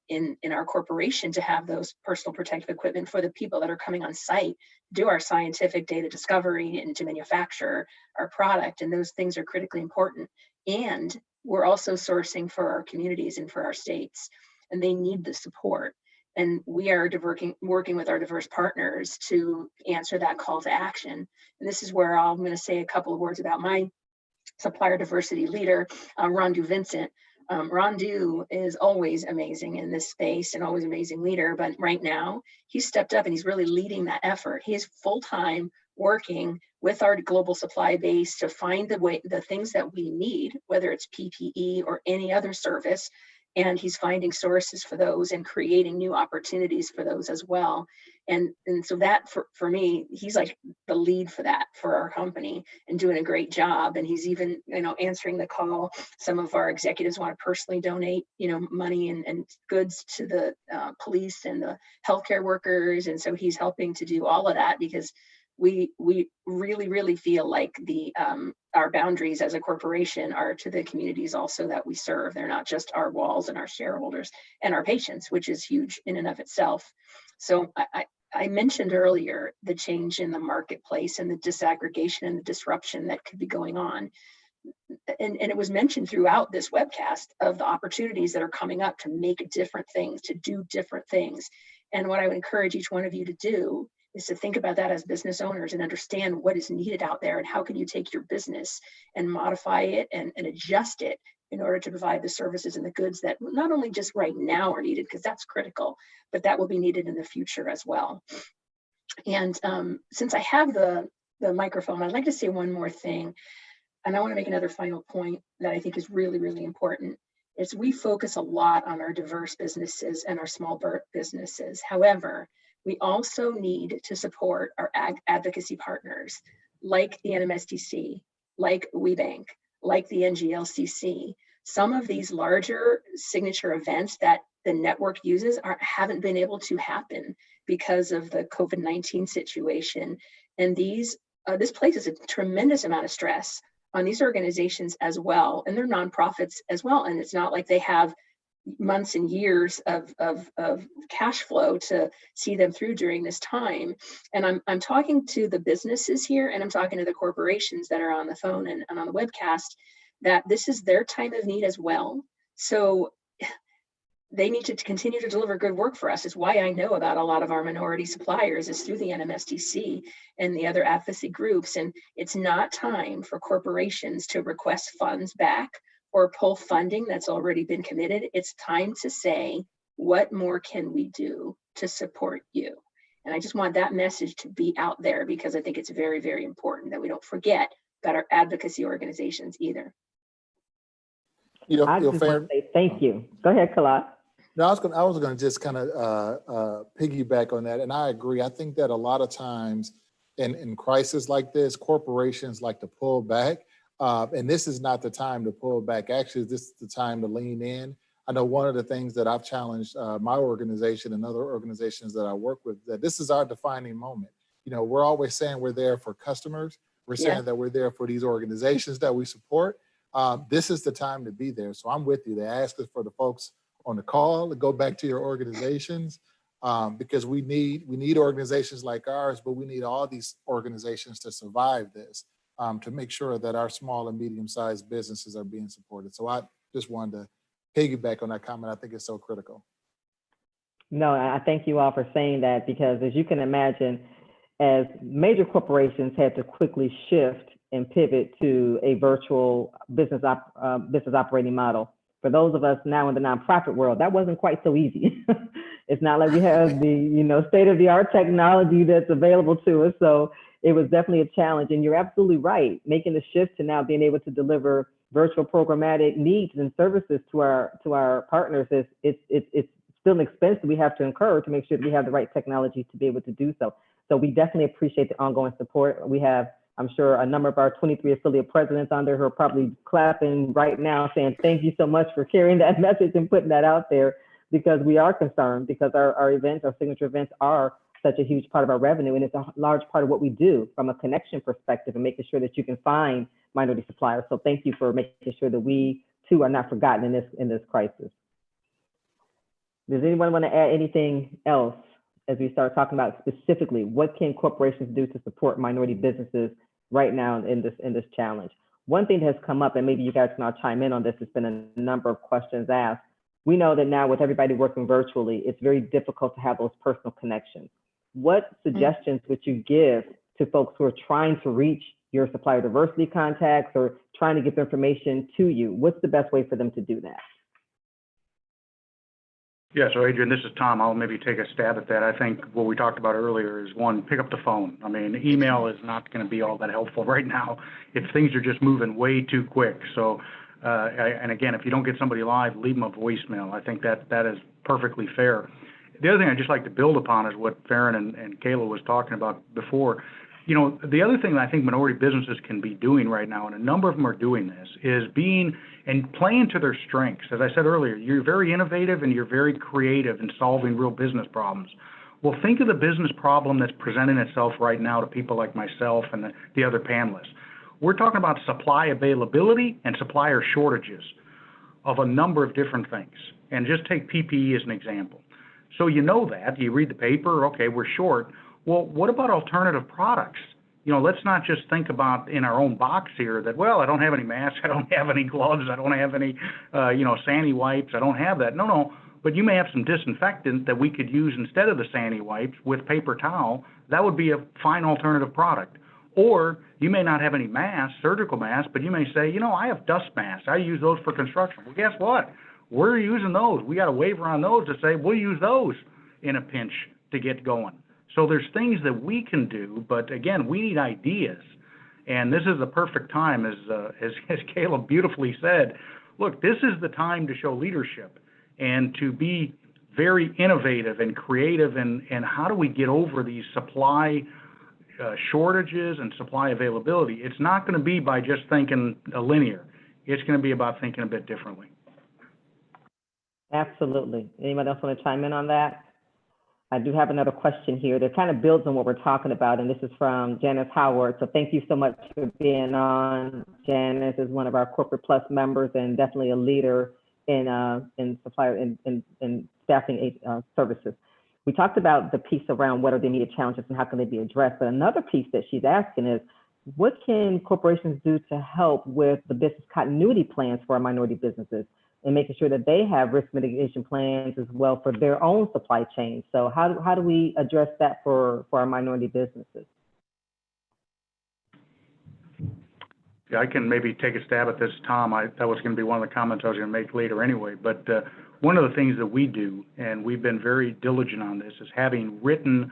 in our corporation to have those personal protective equipment for the people that are coming on site, do our scientific data discovery and to manufacture our product. And those things are critically important. And we're also sourcing for our communities and for our states, and they need the support. And we are working with our diverse partners to answer that call to action. And this is where I'm going to say a couple of words about my supplier diversity leader, Rondu Vincent. Rondu is always amazing in this space and always amazing leader, but right now he's stepped up and he's really leading that effort. He's full-time working with our global supply base to find the things that we need, whether it's PPE or any other service, and he's finding sources for those and creating new opportunities for those as well. And so that for me, he's like the lead for that for our company and doing a great job. And he's even, answering the call. Some of our executives want to personally donate, money and goods to the police and the healthcare workers. And so he's helping to do all of that because we really, really feel like our boundaries as a corporation are to the communities also that we serve. They're not just our walls and our shareholders and our patients, which is huge in and of itself. So I mentioned earlier the change in the marketplace and the disaggregation and the disruption that could be going on. And it was mentioned throughout this webcast of the opportunities that are coming up to make different things, to do different things. And what I would encourage each one of you to do is to think about that as business owners and understand what is needed out there and how can you take your business and modify it and adjust it in order to provide the services and the goods that not only just right now are needed, because that's critical, but that will be needed in the future as well. And since I have the microphone, I'd like to say one more thing. And I want to make another final point that I think is really, really important. Is we focus a lot on our diverse businesses and our small businesses. However, we also need to support our advocacy partners like the NMSDC, like WeBank, like the NGLCC. Some of these larger signature events that the network uses haven't been able to happen because of the COVID-19 situation. And this places a tremendous amount of stress on these organizations as well, and they're nonprofits as well. And it's not like they have months and years of cash flow to see them through during this time. And I'm talking to the businesses here, and I'm talking to the corporations that are on the phone and on the webcast, that this is their time of need as well. So they need to continue to deliver good work for us. Is why I know about a lot of our minority suppliers is through the NMSDC and the other advocacy groups. And it's not time for corporations to request funds back or pull funding that's already been committed. It's time to say, what more can we do to support you? And I just want that message to be out there, because I think it's very, very important that we don't forget about our advocacy organizations either. I just want to say thank you. Go ahead, Kala. No, I was going to just kind of piggyback on that, and I agree. I think that a lot of times in crisis like this, corporations like to pull back, and this is not the time to pull back. Actually, this is the time to lean in. I know one of the things that I've challenged my organization and other organizations that I work with, that this is our defining moment. You know, we're always saying we're there for customers. We're saying that we're there for these organizations that we support. This is the time to be there. So I'm with you. They ask us for the folks on the call to go back to your organizations, because we need organizations like ours, but we need all these organizations to survive this, to make sure that our small and medium-sized businesses are being supported. So I just wanted to piggyback on that comment. I think it's so critical. No, I thank you all for saying that, because as you can imagine, as major corporations had to quickly shift and pivot to a virtual business operating model. For those of us now in the nonprofit world, that wasn't quite so easy. It's not like we have the state-of-the-art technology that's available to us. So it was definitely a challenge. And you're absolutely right. Making the shift to now being able to deliver virtual programmatic needs and services to our partners it's still an expense that we have to incur to make sure that we have the right technology to be able to do so. So we definitely appreciate the ongoing support. We have, I'm sure, a number of our 23 affiliate presidents on there who are probably clapping right now saying, thank you so much for carrying that message and putting that out there, because we are concerned, because our events, our signature events are such a huge part of our revenue. And it's a large part of what we do from a connection perspective and making sure that you can find minority suppliers. So thank you for making sure that we too are not forgotten in this crisis. Does anyone want to add anything else as we start talking about specifically what can corporations do to support minority businesses right now in this challenge? One thing that has come up, and maybe you guys can all chime in on this, has been a number of questions asked. We know that now with everybody working virtually, it's very difficult to have those personal connections. What suggestions would you give to folks who are trying to reach your supplier diversity contacts or trying to get the information to you? What's the best way for them to do that? Yeah, so Adrian, this is Tom. I'll maybe take a stab at that. I think what we talked about earlier is, one, pick up the phone. I mean, email is not going to be all that helpful right now if things are just moving way too quick. So, and again, if you don't get somebody live, leave them a voicemail. I think that is perfectly fair. The other thing I'd just like to build upon is what Farron and Kayla was talking about before. You know, the other thing that I think minority businesses can be doing right now, and a number of them are doing this, is being and playing to their strengths. As I said earlier, you're very innovative and you're very creative in solving real business problems. Well, think of the business problem that's presenting itself right now to people like myself and the other panelists. We're talking about supply availability and supplier shortages of a number of different things. And just take PPE as an example. So you know that, you read the paper, okay, we're short. Well, what about alternative products? You know, let's not just think about in our own box here that, well, I don't have any masks, I don't have any gloves, I don't have any, Sandy wipes, I don't have that. No, but you may have some disinfectant that we could use instead of the Sandy wipes with paper towel. That would be a fine alternative product. Or you may not have any masks, surgical masks, but you may say, I have dust masks. I use those for construction. Well, guess what? We're using those. We got a waiver on those to say we'll use those in a pinch to get going. So there's things that we can do, but again, we need ideas. And this is the perfect time, as Caleb beautifully said, look, this is the time to show leadership and to be very innovative and creative, and how do we get over these supply shortages and supply availability. It's not going to be by just thinking linear. It's going to be about thinking a bit differently. Absolutely. Anyone else want to chime in on that? I do have another question here that kind of builds on what we're talking about, and this is from Janice Howard. So thank you so much for being on. Janice is one of our Corporate Plus members and definitely a leader in supplier in staffing services. We talked about the piece around what are the immediate challenges and how can they be addressed, but another piece that she's asking is, what can corporations do to help with the business continuity plans for our minority businesses and making sure that they have risk mitigation plans as well for their own supply chain? So how do we address that for our minority businesses? Yeah, I can maybe take a stab at this, Tom. That was going to be one of the comments I was going to make later anyway. But one of the things that we do, and we've been very diligent on this, is having written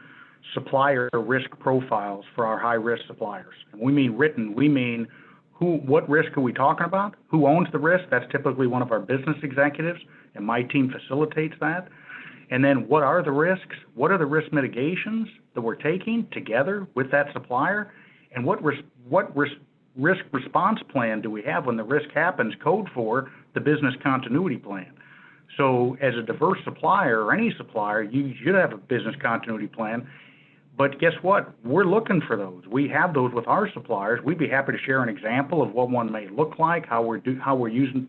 supplier risk profiles for our high-risk suppliers. And we mean written, we mean what risk are we talking about? Who owns the risk? That's typically one of our business executives, and my team facilitates that. And then what are the risks? What are the risk mitigations that we're taking together with that supplier? And what risk response plan do we have when the risk happens? Code for the business continuity plan. So as a diverse supplier, or any supplier, you should have a business continuity plan. But guess what? We're looking for those. We have those with our suppliers. We'd be happy to share an example of what one may look like, how we're using,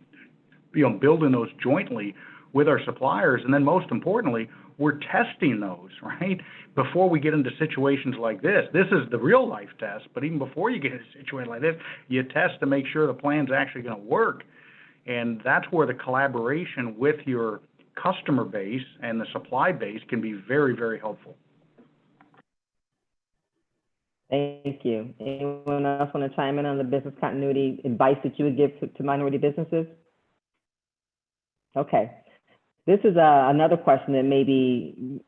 building those jointly with our suppliers. And then most importantly, we're testing those, right? Before we get into situations like this. This is the real life test, but even before you get into a situation like this, you test to make sure the plan's actually going to work. And that's where the collaboration with your customer base and the supply base can be very, very helpful. Thank you. Anyone else want to chime in on the business continuity advice that you would give to minority businesses? Okay. This is another question that maybe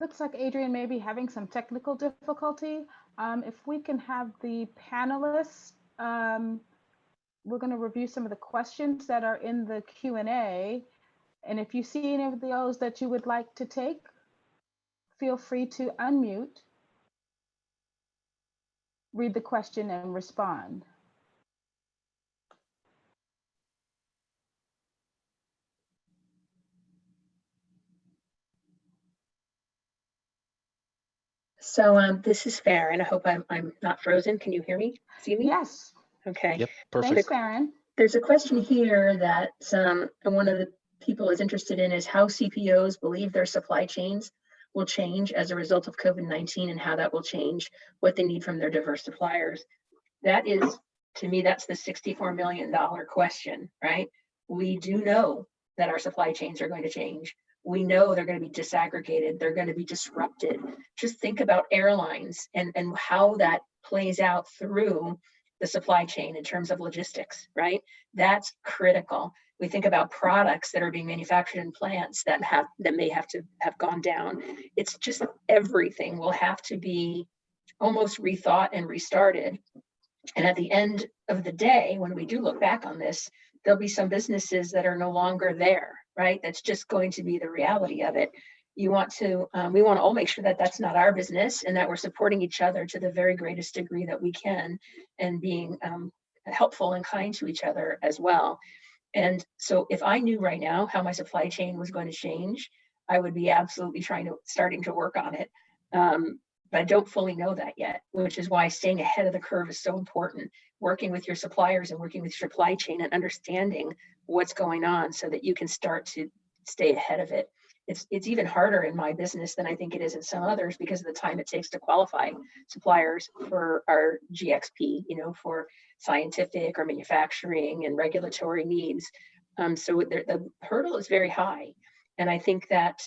Looks like Adrian may be having some technical difficulty. If we can have the panelists, we're going to review some of the questions that are in the Q&A. And if you see any of those that you would like to take, feel free to unmute, read the question, and respond. So this is Farron. I hope I'm not frozen. Can you hear me? See me? Yes. Okay. Yep, perfect. Thanks, Farron. There's a question here that one of the people is interested in is how CPOs believe their supply chains will change as a result of COVID-19 and how that will change what they need from their diverse suppliers. That is, to me, that's the $64 million question, right? We do know that our supply chains are going to change. We know they're going to be disaggregated. They're going to be disrupted. Just think about airlines and how that plays out through the supply chain in terms of logistics, right? That's critical. We think about products that are being manufactured in plants that may have to have gone down. It's just everything will have to be almost rethought and restarted. And at the end of the day, when we do look back on this, there'll be some businesses that are no longer there, right? That's just going to be the reality of it. We want to all make sure that that's not our business and that we're supporting each other to the very greatest degree that we can and being helpful and kind to each other as well. And so if I knew right now how my supply chain was going to change, I would be absolutely starting to work on it. but I don't fully know that yet, which is why staying ahead of the curve is so important. Working with your suppliers and working with your supply chain and understanding what's going on so that you can start to stay ahead of it. It's even harder in my business than I think it is in some others because of the time it takes to qualify suppliers for our GXP, for scientific or manufacturing and regulatory needs. So the hurdle is very high. And I think that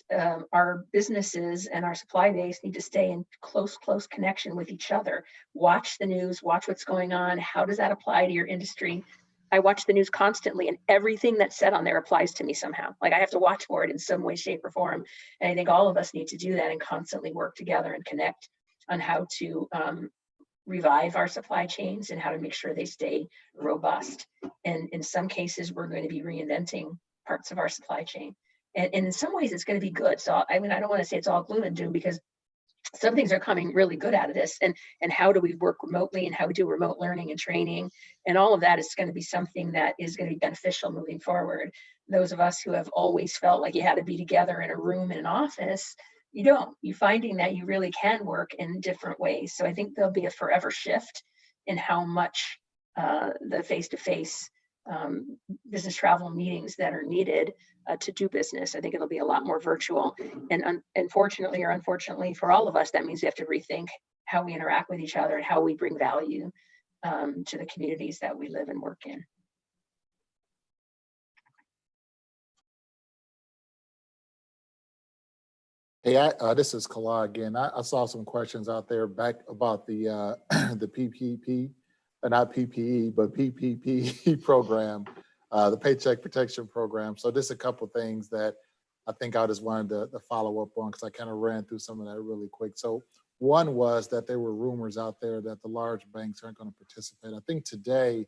our businesses and our supply base need to stay in close connection with each other. Watch the news, watch what's going on. How does that apply to your industry? I watch the news constantly, and everything that's said on there applies to me somehow. Like I have to watch for it in some way, shape, or form. And I think all of us need to do that and constantly work together and connect on how to revive our supply chains and how to make sure they stay robust. And in some cases, we're going to be reinventing parts of our supply chain. And in some ways, it's going to be good. So, I mean, I don't want to say it's all gloom and doom because some things are coming really good out of this. And how do we work remotely and how we do remote learning and training and all of that is going to be something that is going to be beneficial moving forward. Those of us who have always felt like you had to be together in a room in an office, you don't. You're finding that you really can work in different ways. So I think there'll be a forever shift in how much the face-to-face business travel meetings that are needed to do business. I think it'll be a lot more virtual. And unfortunately or unfortunately for all of us, that means we have to rethink how we interact with each other and how we bring value to the communities that we live and work in. Hey, this is Kala again. I saw some questions out there back about the the PPP, not PPE, but PPP program, the Paycheck Protection Program. So just a couple things that I think I just wanted to follow up on because I kind of ran through some of that really quick. So one was that there were rumors out there that the large banks aren't going to participate. I think today,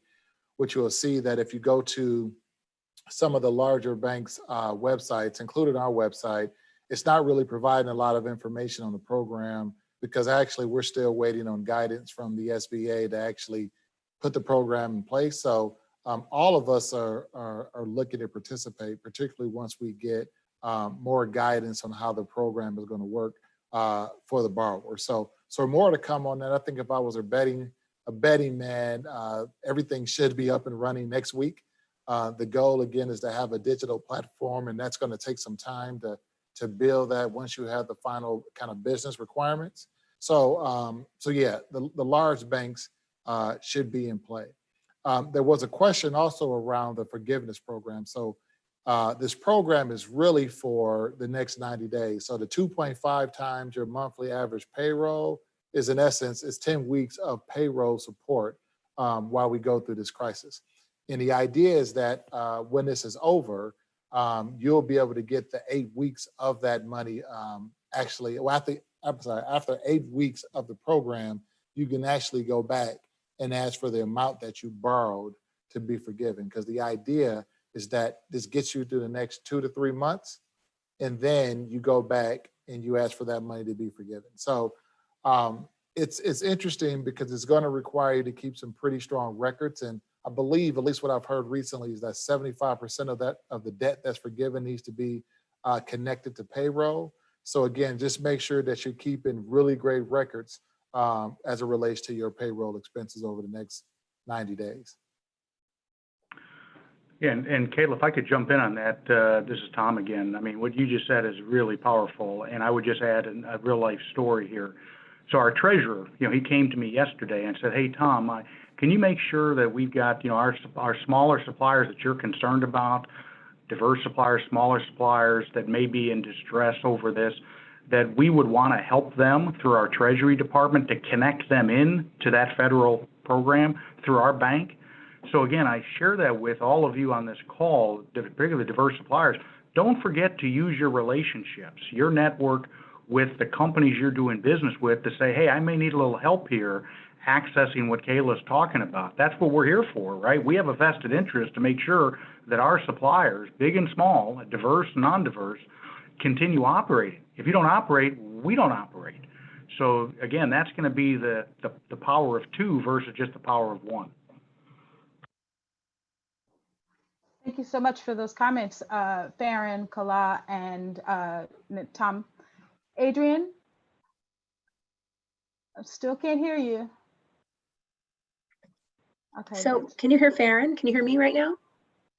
what you will see that if you go to some of the larger banks' websites, including our website, it's not really providing a lot of information on the program because actually we're still waiting on guidance from the SBA to actually put the program in place. So all of us are looking to participate, particularly once we get more guidance on how the program is going to work for the borrower. So more to come on that. I think if I was a betting man, everything should be up and running next week. The goal again is to have a digital platform, and that's going to take some time to build that once you have the final kind of business requirements. So yeah, the large banks should be in play. There was a question also around the forgiveness program. So this program is really for the next 90 days. So the 2.5 times your monthly average payroll is in essence, it's 10 weeks of payroll support while we go through this crisis. And the idea is that when this is over, you'll be able to get the 8 weeks of that money. After 8 weeks of the program, you can actually go back and ask for the amount that you borrowed to be forgiven. Because the idea is that this gets you through the next 2 to 3 months, and then you go back and you ask for that money to be forgiven. So it's interesting because it's going to require you to keep some pretty strong records. And I believe, at least what I've heard recently, is that 75% of the debt that's forgiven needs to be connected to payroll. So again, just make sure that you're keeping really great records as it relates to your payroll expenses over the next 90 days. Yeah, and Kayla, if I could jump in on that, this is Tom again. I mean, what you just said is really powerful, and I would just add a real life story here. So our treasurer, he came to me yesterday and said, "Hey, Tom, can you make sure that we've got, our smaller suppliers that you're concerned about, diverse suppliers, smaller suppliers that may be in distress over this, that we would want to help them through our Treasury Department to connect them in to that federal program through our bank?" So again, I share that with all of you on this call, particularly diverse suppliers. Don't forget to use your relationships, your network with the companies you're doing business with to say, "Hey, I may need a little help here accessing what Kayla's talking about." That's what we're here for, right? We have a vested interest to make sure that our suppliers, big and small, diverse, non-diverse, continue operating. If you don't operate, we don't operate. So again, that's going to be the power of two versus just the power of one. Thank you so much for those comments, Farron, Kala, and Tom. Adrian? I still can't hear you. Okay, So good. can you hear Farron? Can you hear me right now?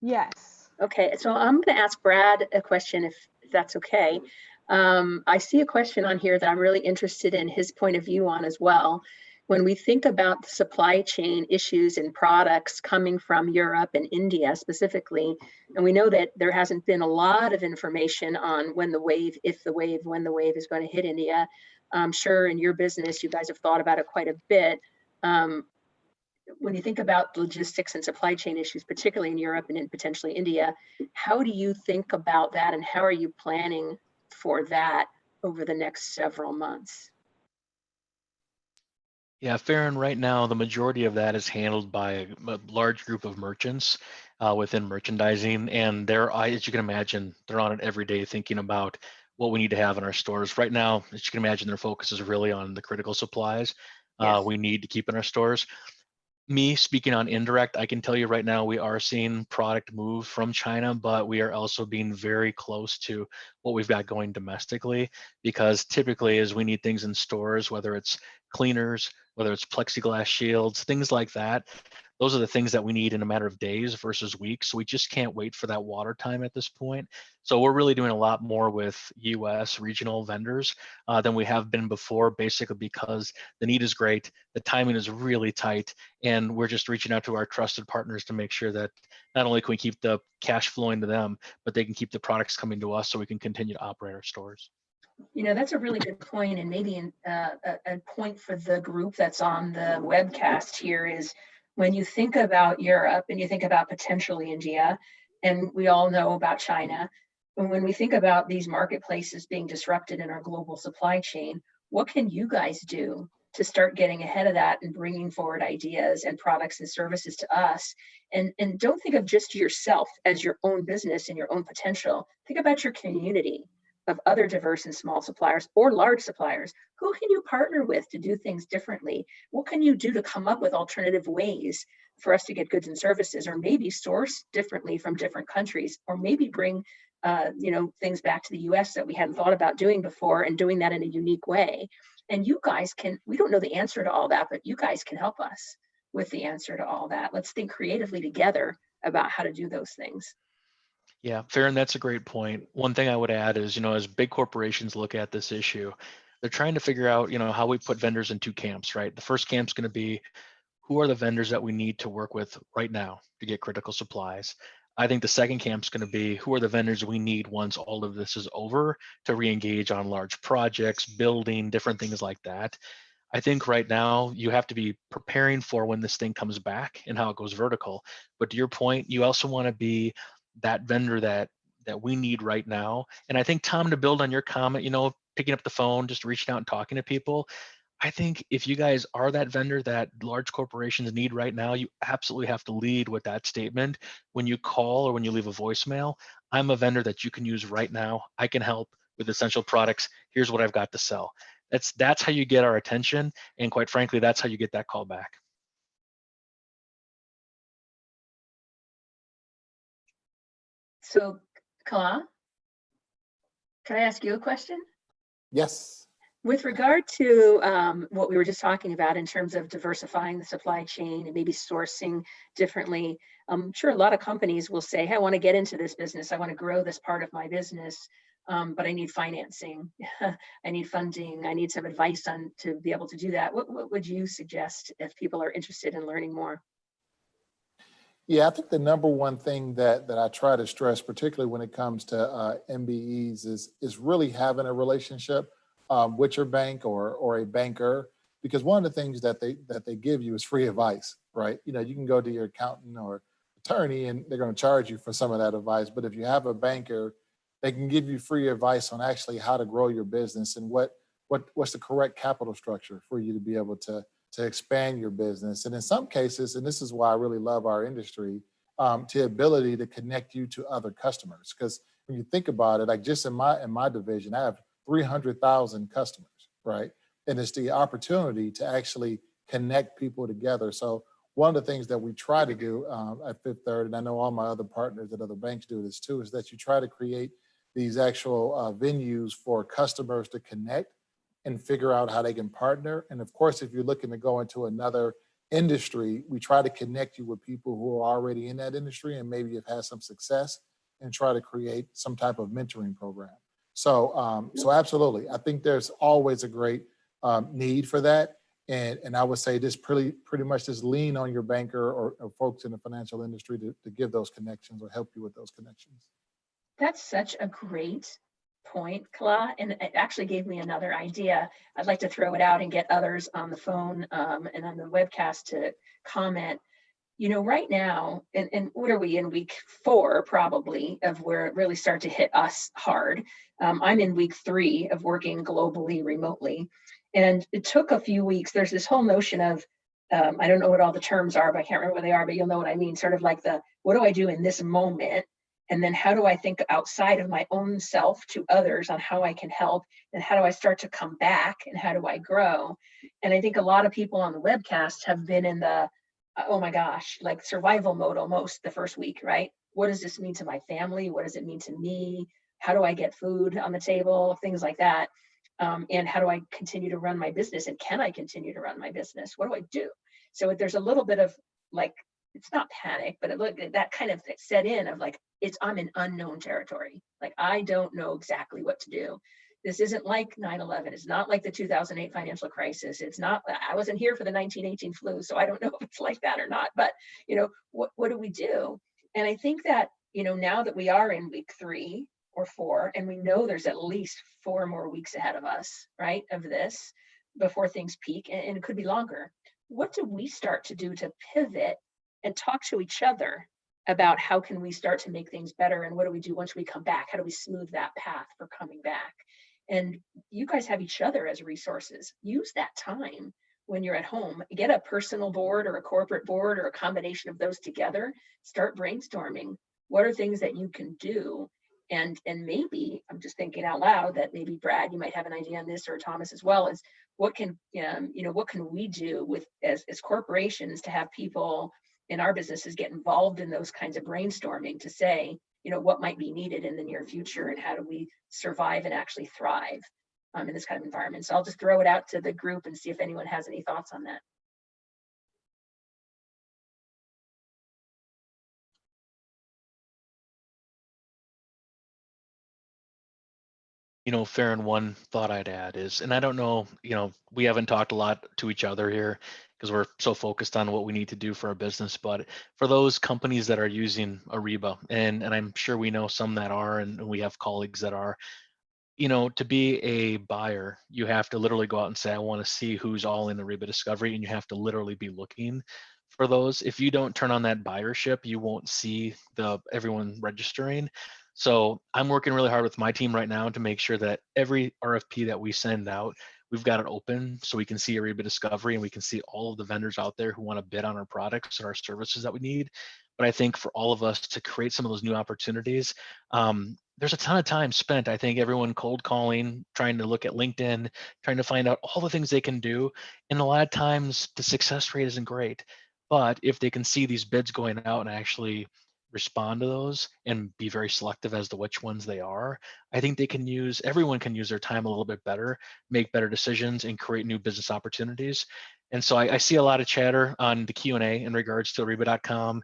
Yes. Okay, so I'm going to ask Brad a question if that's okay. I see a question on here that I'm really interested in his point of view on as well. When we think about the supply chain issues and products coming from Europe and India specifically, and we know that there hasn't been a lot of information on when the wave, if the wave, when the wave is going to hit India. I'm sure in your business, you guys have thought about it quite a bit. When you think about logistics and supply chain issues, particularly in Europe and in potentially India, how do you think about that and how are you planning for that over the next several months? Yeah, Farron, right now, the majority of that is handled by a large group of merchants within merchandising. And they're, as you can imagine, they're on it every day thinking about what we need to have in our stores. Right now, as you can imagine, their focus is really on the critical supplies Yes. we need to keep in our stores. Me speaking on indirect, I can tell you right now we are seeing product move from China, but we are also being very close to what we've got going domestically, because typically as we need things in stores, whether it's cleaners, whether it's plexiglass shields, things like that, those are the things that we need in a matter of days versus weeks. So we just can't wait for that water time at this point. So we're really doing a lot more with US regional vendors than we have been before, basically because the need is great, the timing is really tight, and we're just reaching out to our trusted partners to make sure that not only can we keep the cash flowing to them, but they can keep the products coming to us so we can continue to operate our stores. You know, that's a really good point, and maybe a point for the group that's on the webcast here is when you think about Europe and you think about potentially India, and we all know about China, and when we think about these marketplaces being disrupted in our global supply chain, what can you guys do to start getting ahead of that and bringing forward ideas and products and services to us? And don't think of just yourself as your own business and your own potential. Think about your community of other diverse and small suppliers or large suppliers. Who can you partner with to do things differently? What can you do to come up with alternative ways for us to get goods and services, or maybe source differently from different countries, or maybe bring things back to the US that we hadn't thought about doing before, and doing that in a unique way? And you guys can, we don't know the answer to all that, but you guys can help us with the answer to all that. Let's think creatively together about how to do those things. Yeah, Farron, that's a great point. One thing I would add is, as big corporations look at this issue, they're trying to figure out, how we put vendors in two camps, right? The first camp's going to be, who are the vendors that we need to work with right now to get critical supplies? I think the second camp's going to be, who are the vendors we need once all of this is over to re-engage on large projects, building, different things like that. I think right now you have to be preparing for when this thing comes back and how it goes vertical. But to your point, you also want to be that vendor that we need right now. And I think, Tom, to build on your comment, picking up the phone, just reaching out and talking to people, I think if you guys are that vendor that large corporations need right now, you absolutely have to lead with that statement when you call or when you leave a voicemail. I'm a vendor that you can use right now. I can help with essential products. Here's what I've got to sell. That's how you get our attention, and quite frankly, that's how you get that call back. So, Kala, can I ask you a question? Yes. With regard to what we were just talking about in terms of diversifying the supply chain and maybe sourcing differently, I'm sure a lot of companies will say, hey, I want to get into this business. I want to grow this part of my business, but I need financing. I need funding. I need some advice on to be able to do that. What would you suggest if people are interested in learning more? Yeah, I think the number one thing that I try to stress, particularly when it comes to MBEs, is really having a relationship with your bank or a banker, because one of the things that they give you is free advice, right? You can go to your accountant or attorney and they're going to charge you for some of that advice. But if you have a banker, they can give you free advice on actually how to grow your business and what's the correct capital structure for you to be able to expand your business. And in some cases, and this is why I really love our industry, the ability to connect you to other customers. Because when you think about it, like just in my division, I have 300,000 customers, right? And it's the opportunity to actually connect people together. So one of the things that we try to do at Fifth Third, and I know all my other partners at other banks do this too, is that you try to create these actual venues for customers to connect and figure out how they can partner. And of course, if you're looking to go into another industry, we try to connect you with people who are already in that industry and maybe have had some success, and try to create some type of mentoring program. So, so absolutely, I think there's always a great need for that. And I would say this pretty much just lean on your banker or folks in the financial industry to give those connections or help you with those connections. That's such a great point, Kala, and it actually gave me another idea. I'd like to throw it out and get others on the phone and on the webcast to comment. You know, right now, and what are we in week 4 probably of where it really started to hit us hard. I'm in week 3 of working globally, remotely. And it took a few weeks. There's this whole notion of, I don't know what all the terms are, but I can't remember what they are, but you'll know what I mean. Sort of like what do I do in this moment? And then how do I think outside of my own self to others on how I can help? And how do I start to come back? And how do I grow? And I think a lot of people on the webcast have been in the, oh my gosh, like survival mode almost the first week, right? What does this mean to my family? What does it mean to me? How do I get food on the table? Things like that. And how do I continue to run my business? And can I continue to run my business? What do I do? So there's a little bit of like, it's not panic, but that kind of set in of like, I'm in unknown territory. Like, I don't know exactly what to do. This isn't like 9/11. It's not like the 2008 financial crisis. It's not, I wasn't here for the 1918 flu, so I don't know if it's like that or not, but you know, what do we do? And I think that, you know, now that we are in week 3 or 4, and we know there's at least 4 more weeks ahead of us, right, of this before things peak, and it could be longer. What do we start to do to pivot and talk to each other about how can we start to make things better, and what do we do once we come back? How do we smooth that path for coming back? And you guys have each other as resources. Use that time when you're at home. Get a personal board or a corporate board or a combination of those together. Start brainstorming. What are things that you can do? And maybe, I'm just thinking out loud that maybe Brad, you might have an idea on this, or Thomas as well, is what can we do with as corporations to have people in our businesses get involved in those kinds of brainstorming to say, you know, what might be needed in the near future, and how do we survive and actually thrive in this kind of environment. So I'll just throw it out to the group and see if anyone has any thoughts on that. You know, Farron, one thought I'd add is, and I don't know, you know, we haven't talked a lot to each other here because we're so focused on what we need to do for our business, but for those companies that are using Ariba, and I'm sure we know some that are, and we have colleagues that are, you know, to be a buyer, you have to literally go out and say, I want to see who's all in Ariba Discovery, and you have to literally be looking for those. If you don't turn on that buyership, you won't see everyone registering. So I'm working really hard with my team right now to make sure that every RFP that we send out, we've got it open so we can see Ariba Discovery, and we can see all of the vendors out there who want to bid on our products and our services that we need. But I think for all of us to create some of those new opportunities, there's a ton of time spent. I think everyone cold calling, trying to look at LinkedIn, trying to find out all the things they can do. And a lot of times the success rate isn't great. But if they can see these bids going out and actually respond to those and be very selective as to which ones they are, I think everyone can use their time a little bit better, make better decisions, and create new business opportunities. And so I see a lot of chatter on the Q&A in regards to Ariba.com.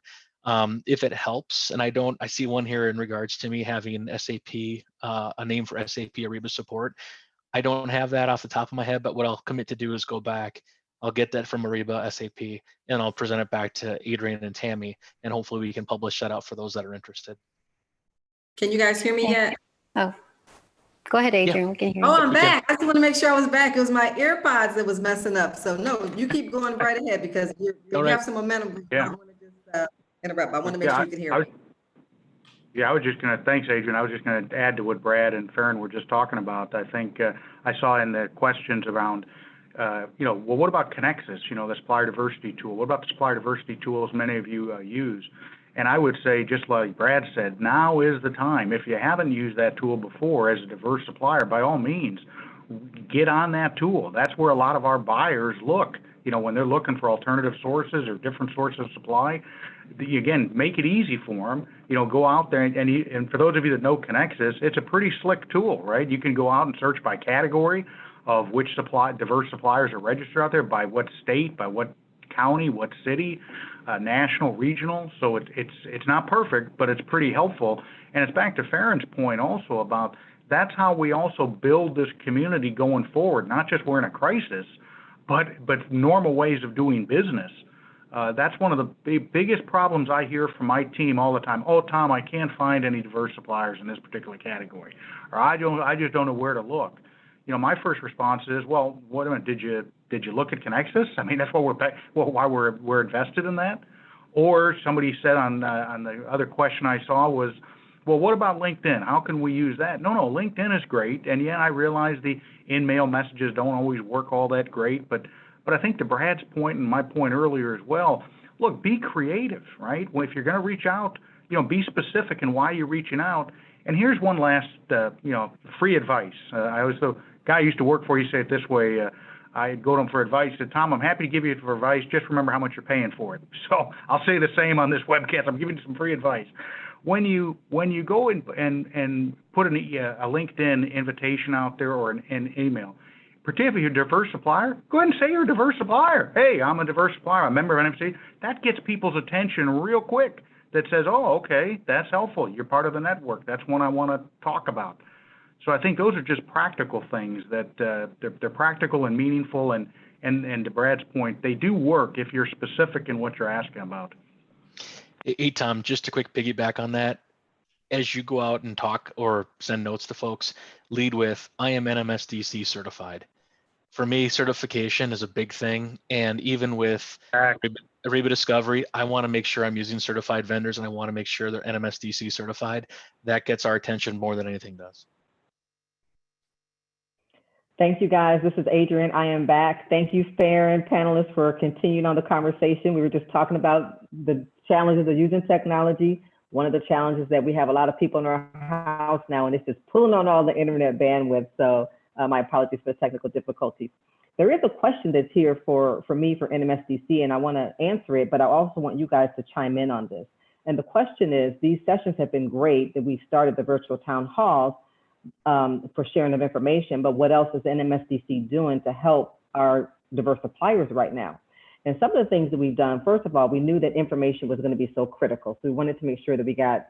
If it helps, and I see one here in regards to me having SAP, a name for SAP Ariba support. I don't have that off the top of my head, but what I'll commit to do is go back. I'll get that from Ariba SAP, and I'll present it back to Adrian and Tammy, and hopefully we can publish that out for those that are interested. Can you guys hear me yet? Oh, go ahead, Adrian. We can hear you. Oh, I'm back. I just want to make sure I was back. It was my AirPods that was messing up. So no, you keep going right ahead because you have some momentum. Yeah. I want to just interrupt. I want to make sure you can hear me. Yeah, thanks, Adrian. I was just going to add to what Brad and Farron were just talking about. I think I saw in the questions around, well, what about Connexus, the supplier diversity tool? What about the supplier diversity tools many of you use? And I would say, just like Brad said, now is the time. If you haven't used that tool before as a diverse supplier, by all means, get on that tool. That's where a lot of our buyers look, when they're looking for alternative sources or different sources of supply. Again, make it easy for them. Go out there and for those of you that know Connexus, it's a pretty slick tool, right? You can go out and search by category. of which diverse suppliers are registered out there, by what state, by what county, what city, national, regional. So it's not perfect, but it's pretty helpful. And it's back to Farron's point also about that's how we also build this community going forward, not just we're in a crisis, but normal ways of doing business. That's one of the biggest problems I hear from my team all the time. Oh, Tom, I can't find any diverse suppliers in this particular category, or I just don't know where to look. You know, my first response is, well, wait a minute, did you look at Connexus? I mean, that's why we're invested in that. Or somebody said on the other question I saw was, well, what about LinkedIn? How can we use that? No, LinkedIn is great, and yeah, I realize the in-mail messages don't always work all that great, but I think to Brad's point and my point earlier as well, look, be creative, right? Well, if you're going to reach out, you know, be specific in why you're reaching out. And here's one last, free advice. The guy I used to work for, he said it this way, I'd go to him for advice. He said, Tom, I'm happy to give you for advice. Just remember how much you're paying for it. So I'll say the same on this webcast. I'm giving you some free advice. When you go and put a LinkedIn invitation out there or an email, particularly if you're a diverse supplier, go ahead and say you're a diverse supplier. Hey, I'm a diverse supplier, I'm a member of NMC. That gets people's attention real quick. That says, oh, okay, that's helpful. You're part of the network. That's one I want to talk about. So I think those are just practical things that they're practical and meaningful. And to Brad's point, they do work if you're specific in what you're asking about. Hey, Tom, just a quick piggyback on that. As you go out and talk or send notes to folks, lead with, I am NMSDC certified. For me, certification is a big thing. And even with Ariba Discovery, I want to make sure I'm using certified vendors and I want to make sure they're NMSDC certified. That gets our attention more than anything does. Thank you, guys. This is Adrienne. I am back. Thank you, Farron, panelists, for continuing on the conversation. We were just talking about the challenges of using technology. One of the challenges that we have a lot of people in our house now, and it's just pulling on all the internet bandwidth. So my apologies for the technical difficulties. There is a question that's here for me for NMSDC, and I want to answer it, but I also want you guys to chime in on this. And the question is, these sessions have been great that we started the virtual town halls for sharing of information, but what else is NMSDC doing to help our diverse suppliers right now? And some of the things that we've done, first of all, we knew that information was going to be so critical. So we wanted to make sure that we got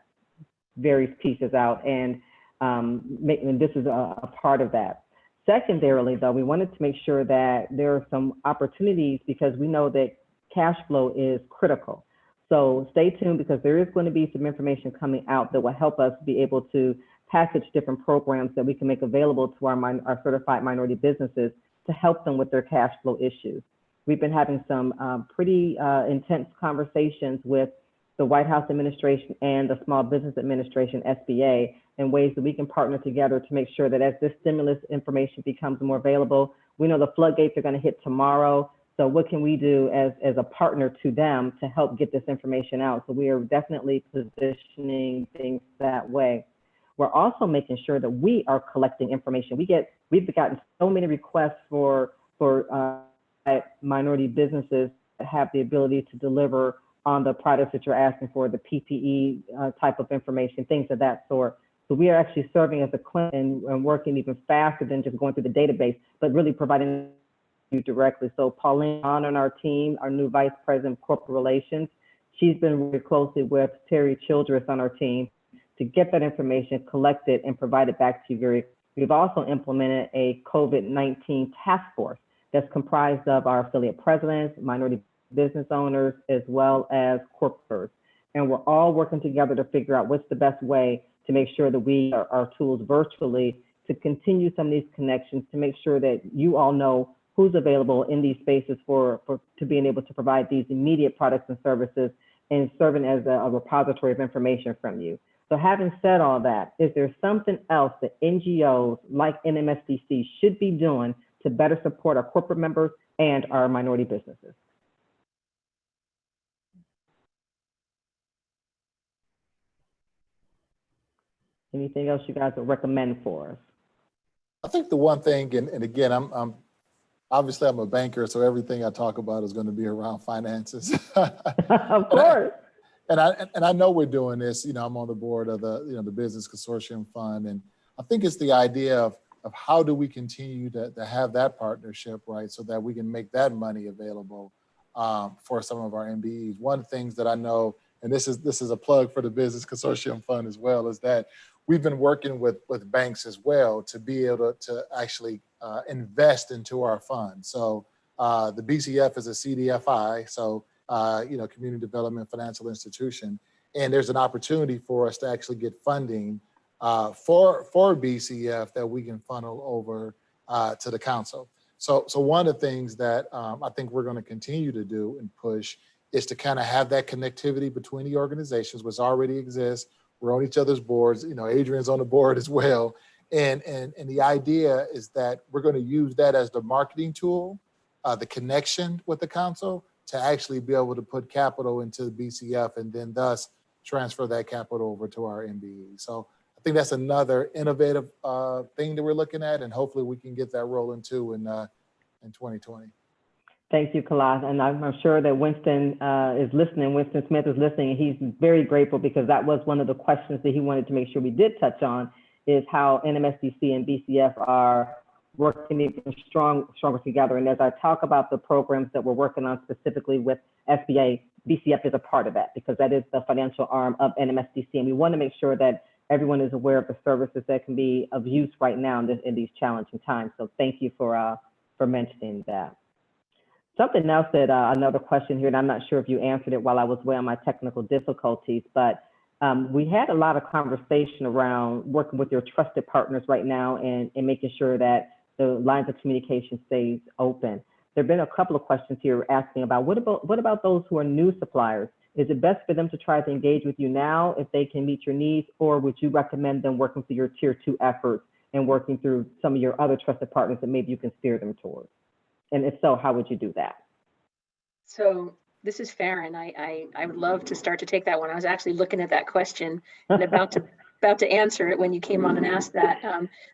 various pieces out, and this is a part of that. Secondarily, though, we wanted to make sure that there are some opportunities because we know that cash flow is critical. So stay tuned because there is going to be some information coming out that will help us be able to package different programs that we can make available to our certified minority businesses to help them with their cash flow issues. We've been having some pretty intense conversations with the White House administration and the Small Business Administration, SBA, in ways that we can partner together to make sure that as this stimulus information becomes more available, we know the floodgates are going to hit tomorrow. So what can we do as a partner to them to help get this information out? So we are definitely positioning things that way. We're also making sure that we are collecting information. We've gotten so many requests for minority businesses that have the ability to deliver on the products that you're asking for, the PPE type of information, things of that sort. So we are actually serving as a client and working even faster than just going through the database, but really providing you directly. So Pauline on our team, our new Vice President of Corporate Relations, she's been working closely with Terry Childress on our team to get that information collected and provided back to you. We've also implemented a COVID-19 task force that's comprised of our affiliate presidents, minority business owners, as well as corporates. And we're all working together to figure out what's the best way to make sure that we are our tools virtually to continue some of these connections, to make sure that you all know who's available in these spaces to being able to provide these immediate products and services and serving as a repository of information from you. So having said all that, is there something else that NGOs like NMSDC should be doing to better support our corporate members and our minority businesses? Anything else you guys would recommend for us? I think the one thing, and again, I'm obviously I'm a banker, so everything I talk about is going to be around finances. Of course. And I know we're doing this. You know, I'm on the board of the Business Consortium Fund, and I think it's the idea of of how do we continue to have that partnership, right, so that we can make that money available for some of our MBEs. One of the things that I know, and this is a plug for the Business Consortium Fund as well, is that we've been working with banks as well to be able to actually invest into our fund. So the BCF is a CDFI, so Community Development Financial Institution, and there's an opportunity for us to actually get funding for BCF that we can funnel over to the council. So one of the things that I think we're going to continue to do and push is to kind of have that connectivity between the organizations, which already exists. We're on each other's boards. Adrian's on the board as well. And the idea is that we're going to use that as the marketing tool, the connection with the council, to actually be able to put capital into the BCF and then thus transfer that capital over to our MBE. So I think that's another innovative thing that we're looking at, and hopefully we can get that rolling too in 2020. Thank you, Kailash. And I'm sure that Winston is listening. Winston Smith is listening, and he's very grateful because that was one of the questions that he wanted to make sure we did touch on, is how NMSDC and BCF are working even stronger together. And as I talk about the programs that we're working on specifically with SBA, BCF is a part of that because that is the financial arm of NMSDC. And we want to make sure that everyone is aware of the services that can be of use right now in these challenging times. So thank you for mentioning that. Something else that another question here, and I'm not sure if you answered it while I was away on my technical difficulties, but we had a lot of conversation around working with your trusted partners right now and making sure that the lines of communication stays open. There have been a couple of questions here asking about what about those who are new suppliers? Is it best for them to try to engage with you now if they can meet your needs, or would you recommend them working through your tier 2 efforts and working through some of your other trusted partners that maybe you can steer them towards? And if so, how would you do that? So this is Farron. I would love to start to take that one. I was actually looking at that question and about to answer it when you came on and asked that.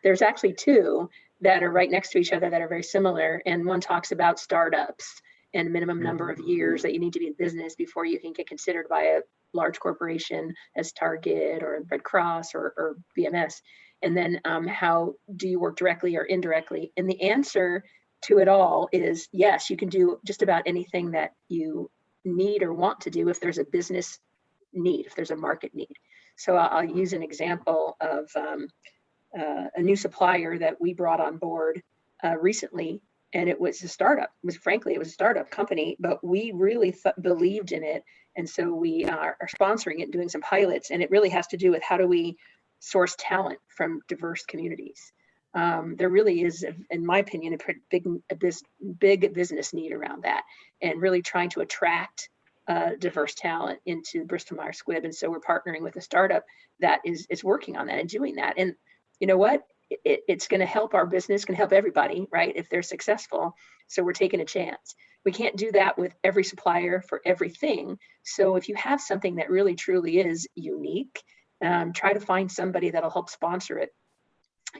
There's actually two that are right next to each other that are very similar. And one talks about startups and minimum number of years that you need to be in business before you can get considered by a large corporation as Target or Red Cross or BMS. And then how do you work directly or indirectly? And the answer to it all is yes, you can do just about anything that you need or want to do if there's a business need, if there's a market need. So I'll use an example of a new supplier that we brought on board recently, and it was a startup. It was a startup company, but we really believed in it, and so we are sponsoring it, doing some pilots, and it really has to do with how do we source talent from diverse communities. There really is, in my opinion, a big business need around that, and really trying to attract diverse talent into Bristol-Myers Squibb. And so we're partnering with a startup that is working on that and doing that. And you know what? It's going to help our business, can help everybody, right? If they're successful. So we're taking a chance. We can't do that with every supplier for everything. So if you have something that really truly is unique, try to find somebody that'll help sponsor it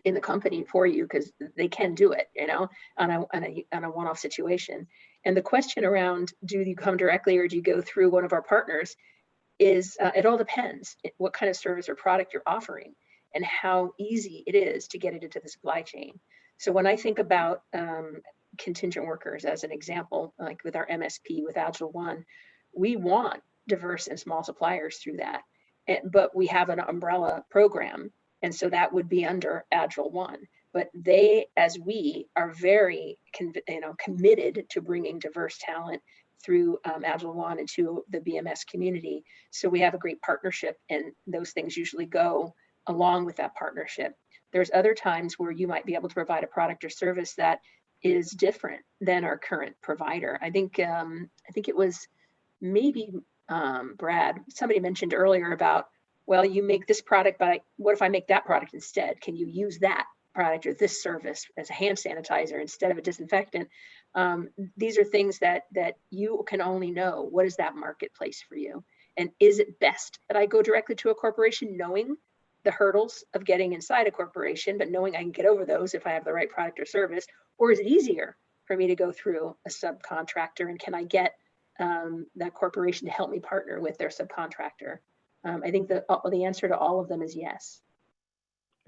in the company for you, because they can do it, on a one-off situation. And the question around, do you come directly or do you go through one of our partners, is it all depends what kind of service or product you're offering and how easy it is to get it into the supply chain. So when I think about contingent workers as an example, like with our MSP, with Agile One, we want diverse and small suppliers through that. But we have an umbrella program. And so that would be under Agile One. But they, as we, are very committed to bringing diverse talent through Agile One into the BMS community. So we have a great partnership, and those things usually go along with that partnership. There's other times where you might be able to provide a product or service that is different than our current provider. I think it was maybe Brad, somebody mentioned earlier about, well, you make this product, but what if I make that product instead? Can you use that product or this service as a hand sanitizer instead of a disinfectant? These are things that you can only know. What is that marketplace for you? And is it best that I go directly to a corporation knowing the hurdles of getting inside a corporation, but knowing I can get over those if I have the right product or service? Or is it easier for me to go through a subcontractor, and can I get that corporation to help me partner with their subcontractor? I think the answer to all of them is yes.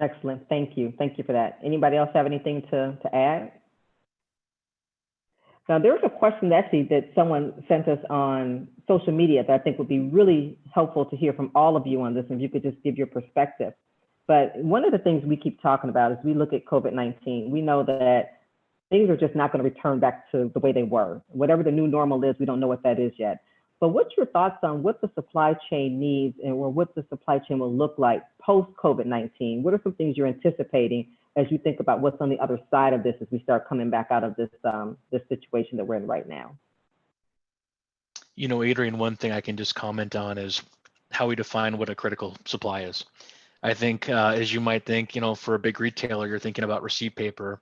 Excellent. Thank you. Thank you for that. Anybody else have anything to add? Now, there was a question actually that someone sent us on social media that I think would be really helpful to hear from all of you on this, and if you could just give your perspective. But one of the things we keep talking about is we look at COVID-19. We know that things are just not going to return back to the way they were. Whatever the new normal is, we don't know what that is yet. But what's your thoughts on what the supply chain needs and or what the supply chain will look like post COVID-19? What are some things you're anticipating as you think about what's on the other side of this as we start coming back out of this this situation that we're in right now? You know, Adrian, one thing I can just comment on is how we define what a critical supply is. I think, as you might think, you know, for a big retailer, you're thinking about receipt paper,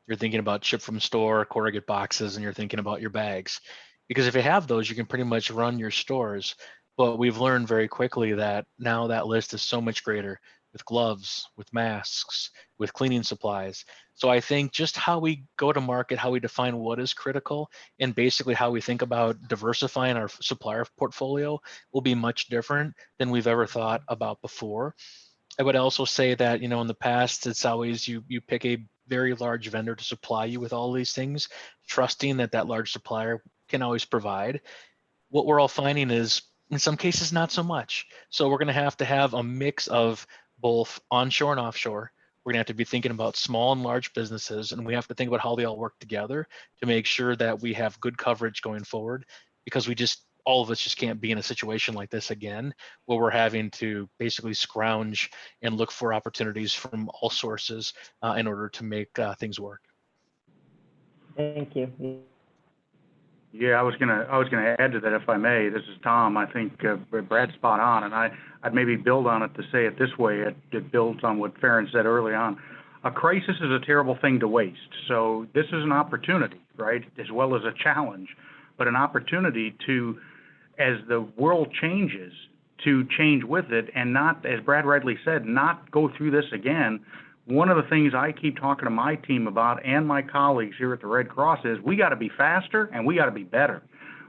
you're thinking about ship from store, corrugate boxes, and you're thinking about your bags. Because if you have those, you can pretty much run your stores. But we've learned very quickly that now that list is so much greater with gloves, with masks, with cleaning supplies. So I think just how we go to market, how we define what is critical, and basically how we think about diversifying our supplier portfolio will be much different than we've ever thought about before. I would also say that, you know, in the past, it's always you pick a very large vendor to supply you with all these things, trusting that that large supplier can always provide. What we're all finding is in some cases, not so much. So we're going to have a mix of both onshore and offshore. We're going to have to be thinking about small and large businesses, and we have to think about how they all work together to make sure that we have good coverage going forward, because all of us just can't be in a situation like this again, where we're having to basically scrounge and look for opportunities from all sources in order to make things work. Thank you. Yeah, I was gonna add to that, if I may. This is Tom. I think Brad's spot on, and I'd maybe build on it to say it this way. It builds on what Farron said early on. A crisis is a terrible thing to waste. So this is an opportunity, right, as well as a challenge, but an opportunity to, as the world changes, to change with it and not, as Brad rightly said, not go through this again. One of the things I keep talking to my team about and my colleagues here at the Red Cross is we got to be faster and we got to be better.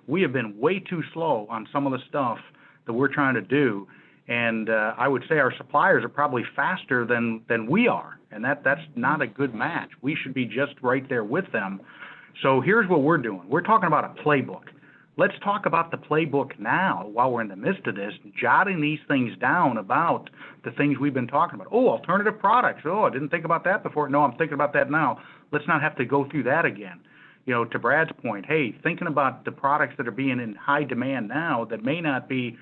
We have been way too slow on some of the stuff that we're trying to do. And I would say our suppliers are probably faster than we are. And that's not a good match. We should be just right there with them. So here's what we're doing. We're talking about a playbook. Let's talk about the playbook now while we're in the midst of this, jotting these things down about the things we've been talking about. Oh, alternative products. Oh, I didn't think about that before. No, I'm thinking about that now. Let's not have to go through that again. You know, to Brad's point, hey, thinking about the products that are being in high demand now that may not be,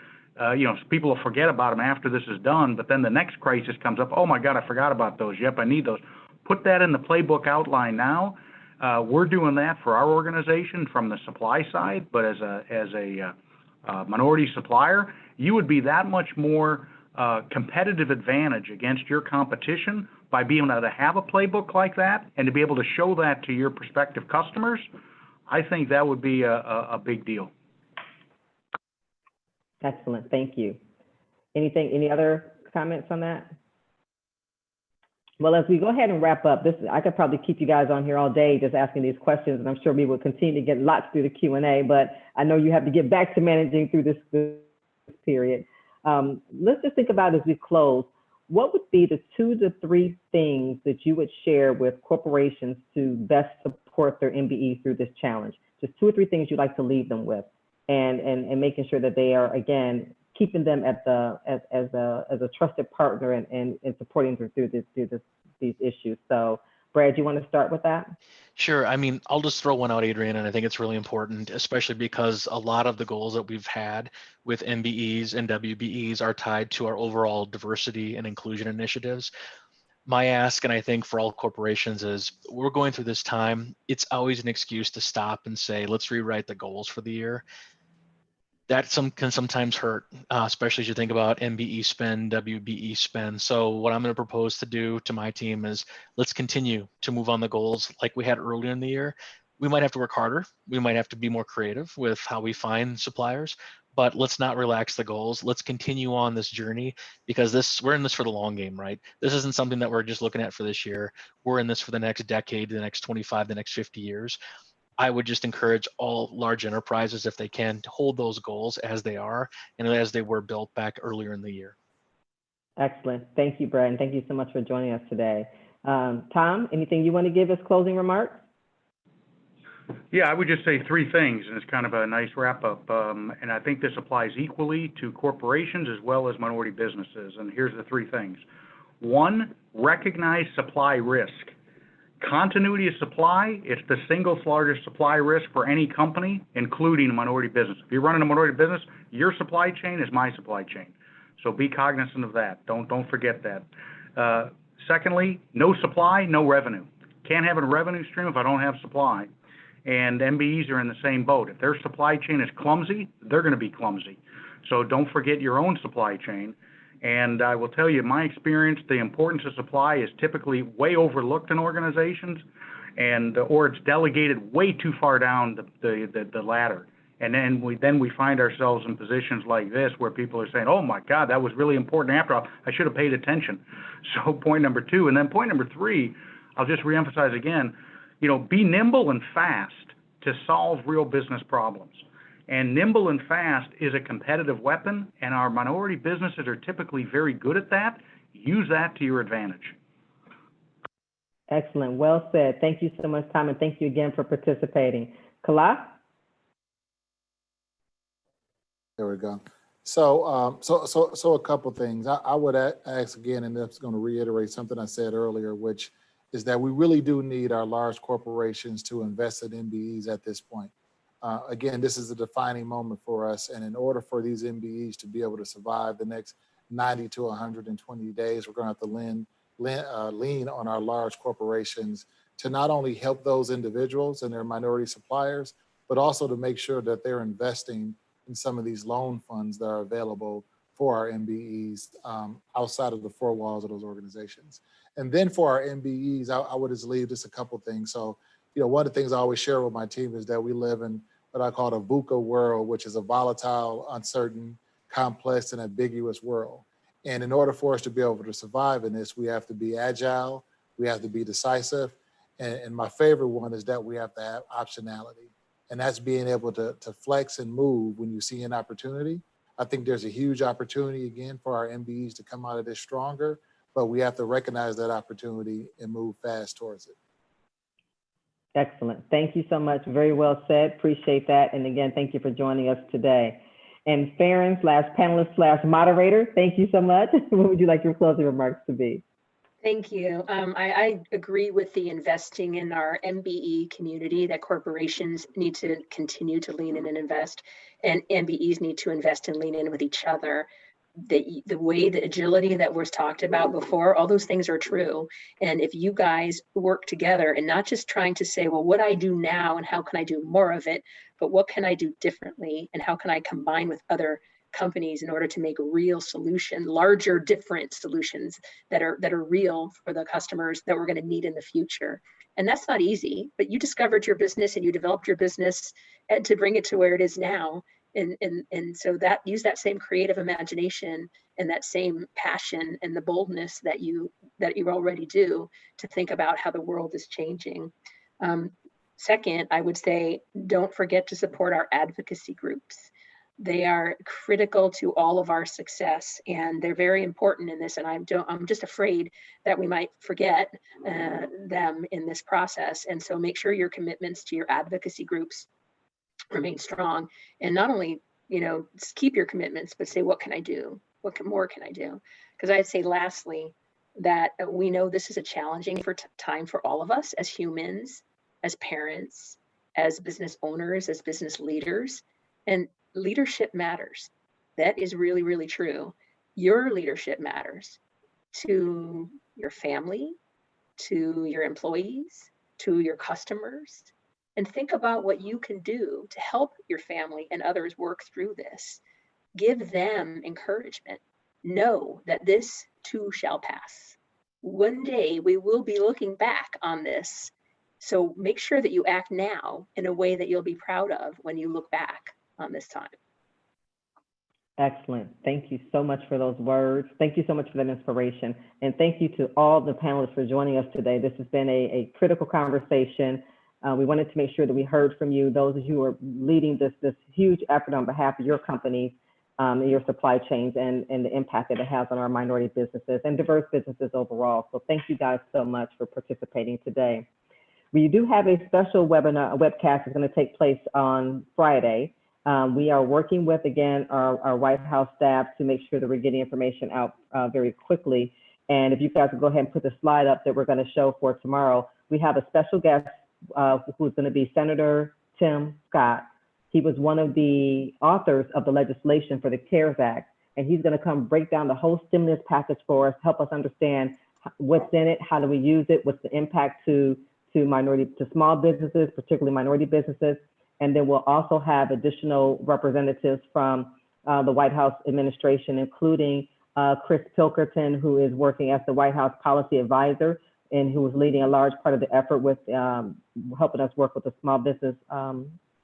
people will forget about them after this is done, but then the next crisis comes up. Oh, my God, I forgot about those. Yep, I need those. Put that in the playbook outline now. We're doing that for our organization from the supply side, but as a minority supplier, you would be that much more competitive advantage against your competition by being able to have a playbook like that and to be able to show that to your prospective customers. I think that would be a big deal. Excellent. Thank you. Any other comments on that? Well, as we go ahead and wrap up, I could probably keep you guys on here all day just asking these questions, and I'm sure we will continue to get lots through the Q&A, but I know you have to get back to managing through this period. Let's just think about as we close, what would be the 2 to 3 things that you would share with corporations to best support their MBE through this challenge? Just 2 or 3 things you'd like to leave them with, and making sure that they are, again, keeping them as a trusted partner and supporting them through these issues. So, Brad, you want to start with that? Sure. I mean, I'll just throw one out, Adrian, and I think it's really important, especially because a lot of the goals that we've had with MBEs and WBEs are tied to our overall diversity and inclusion initiatives. My ask, and I think for all corporations, is we're going through this time. It's always an excuse to stop and say, let's rewrite the goals for the year. That can sometimes hurt, especially as you think about MBE spend, WBE spend. So what I'm going to propose to do to my team is let's continue to move on the goals like we had earlier in the year. We might have to work harder. We might have to be more creative with how we find suppliers, but let's not relax the goals. Let's continue on this journey because we're in this for the long game, right? This isn't something that we're just looking at for this year. We're in this for the next decade, the next 25, the next 50 years. I would just encourage all large enterprises, if they can, to hold those goals as they are and as they were built back earlier in the year. Excellent. Thank you, Brad, and thank you so much for joining us today. Tom, anything you want to give as closing remarks? Yeah, I would just say three things, and it's kind of a nice wrap up. And I think this applies equally to corporations as well as minority businesses. And here's the three things. One, recognize supply risk. Continuity of supply, it's the single largest supply risk for any company, including a minority business. If you're running a minority business, your supply chain is my supply chain. So be cognizant of that. Don't forget that. Secondly, no supply, no revenue. Can't have a revenue stream if I don't have supply. And MBEs are in the same boat. If their supply chain is clumsy, they're going to be clumsy. So don't forget your own supply chain. And I will tell you, in my experience, the importance of supply is typically way overlooked in organizations, or it's delegated way too far down the ladder. And then we find ourselves in positions like this where people are saying, "Oh my God, that was really important. After all, I should have paid attention." So point number two, and then point number three, I'll just reemphasize again. Be nimble and fast to solve real business problems. And nimble and fast is a competitive weapon, and our minority businesses are typically very good at that. Use that to your advantage. Excellent. Well said. Thank you so much, Tom, and thank you again for participating. Kala? There we go. So a couple things. I would ask again, and that's going to reiterate something I said earlier, which is that we really do need our large corporations to invest in MBEs at this point. Again, this is a defining moment for us, and in order for these MBEs to be able to survive the next 90 to 120 days, we're going to have to lean on our large corporations to not only help those individuals and their minority suppliers, but also to make sure that they're investing in some of these loan funds that are available for our MBEs outside of the four walls of those organizations. And then for our MBEs, I would just leave just a couple things. So, one of the things I always share with my team is that we live in what I call a VUCA world, which is a volatile, uncertain, complex, and ambiguous world. And in order for us to be able to survive in this, we have to be agile, we have to be decisive, and my favorite one is that we have to have optionality. And that's being able to flex and move when you see an opportunity. I think there's a huge opportunity, again, for our MBEs to come out of this stronger, but we have to recognize that opportunity and move fast towards it. Excellent. Thank you so much. Very well said. Appreciate that. And again, thank you for joining us today. And Farron/panelist/moderator, thank you so much. What would you like your closing remarks to be? Thank you. I agree with the investing in our MBE community, that corporations need to continue to lean in and invest, and MBEs need to invest and lean in with each other. The way, the agility that was talked about before, all those things are true. And if you guys work together and not just trying to say, well, what I do now and how can I do more of it, but what can I do differently and how can I combine with other companies in order to make real solution, larger, different solutions that are real for the customers that we're going to need in the future. And that's not easy, but you discovered your business and you developed your business and to bring it to where it is now. And so that use that same creative imagination and that same passion and the boldness that you already do to think about how the world is changing. Second, I would say, don't forget to support our advocacy groups. They are critical to all of our success, and they're very important in this. And I'm just afraid that we might forget them in this process. And so make sure your commitments to your advocacy groups remain strong, and not only just keep your commitments, but say, what can I do? What more can I do? Because I'd say lastly that we know this is a challenging time for all of us as humans, as parents, as business owners, as business leaders, and leadership matters. That is really, really true. Your leadership matters to your family, to your employees, to your customers. And think about what you can do to help your family and others work through this. Give them encouragement. Know that this too shall pass. One day we will be looking back on this. So make sure that you act now in a way that you'll be proud of when you look back on this time. Excellent. Thank you so much for those words. Thank you so much for that inspiration. And thank you to all the panelists for joining us today. This has been a critical conversation. We wanted to make sure that we heard from you, those of you who are leading this huge effort on behalf of your companies. your supply chains and the impact that it has on our minority businesses and diverse businesses overall. So thank you guys so much for participating today. We do have a special webinar, a webcast is going to take place on Friday. We are working with, again, our White House staff to make sure that we're getting information out very quickly. And if you guys will go ahead and put the slide up that we're going to show for tomorrow, we have a special guest who's going to be Senator Tim Scott. He was one of the authors of the legislation for the CARES Act, and he's going to come break down the whole stimulus package for us, help us understand what's in it, how do we use it, what's the impact to small businesses, particularly minority businesses. And then we'll also have additional representatives from the White House administration, including Chris Pilkerton, who is working as the White House policy advisor and who is leading a large part of the effort with helping us work with the Small Business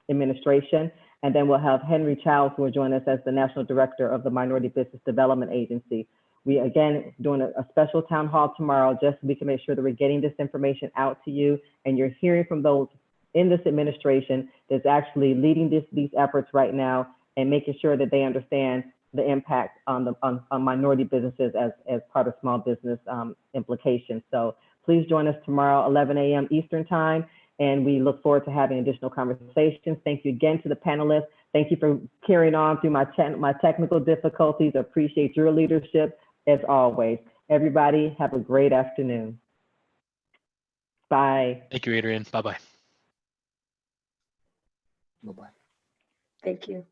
Administration. And then we'll have Henry Childs, who will join us as the National Director of the Minority Business Development Agency. We, again, doing a special town hall tomorrow, just so we can make sure that we're getting this information out to you and you're hearing from those in this administration that's actually leading these efforts right now and making sure that they understand the impact on minority businesses as part of small business implications. So please join us tomorrow, 11 a.m. Eastern time, and we look forward to having additional conversations. Thank you again to the panelists. Thank you for carrying on through my technical difficulties. I appreciate your leadership as always. Everybody have a great afternoon. Bye. Thank you, Adrienne. Bye-bye. Bye-bye. Thank you.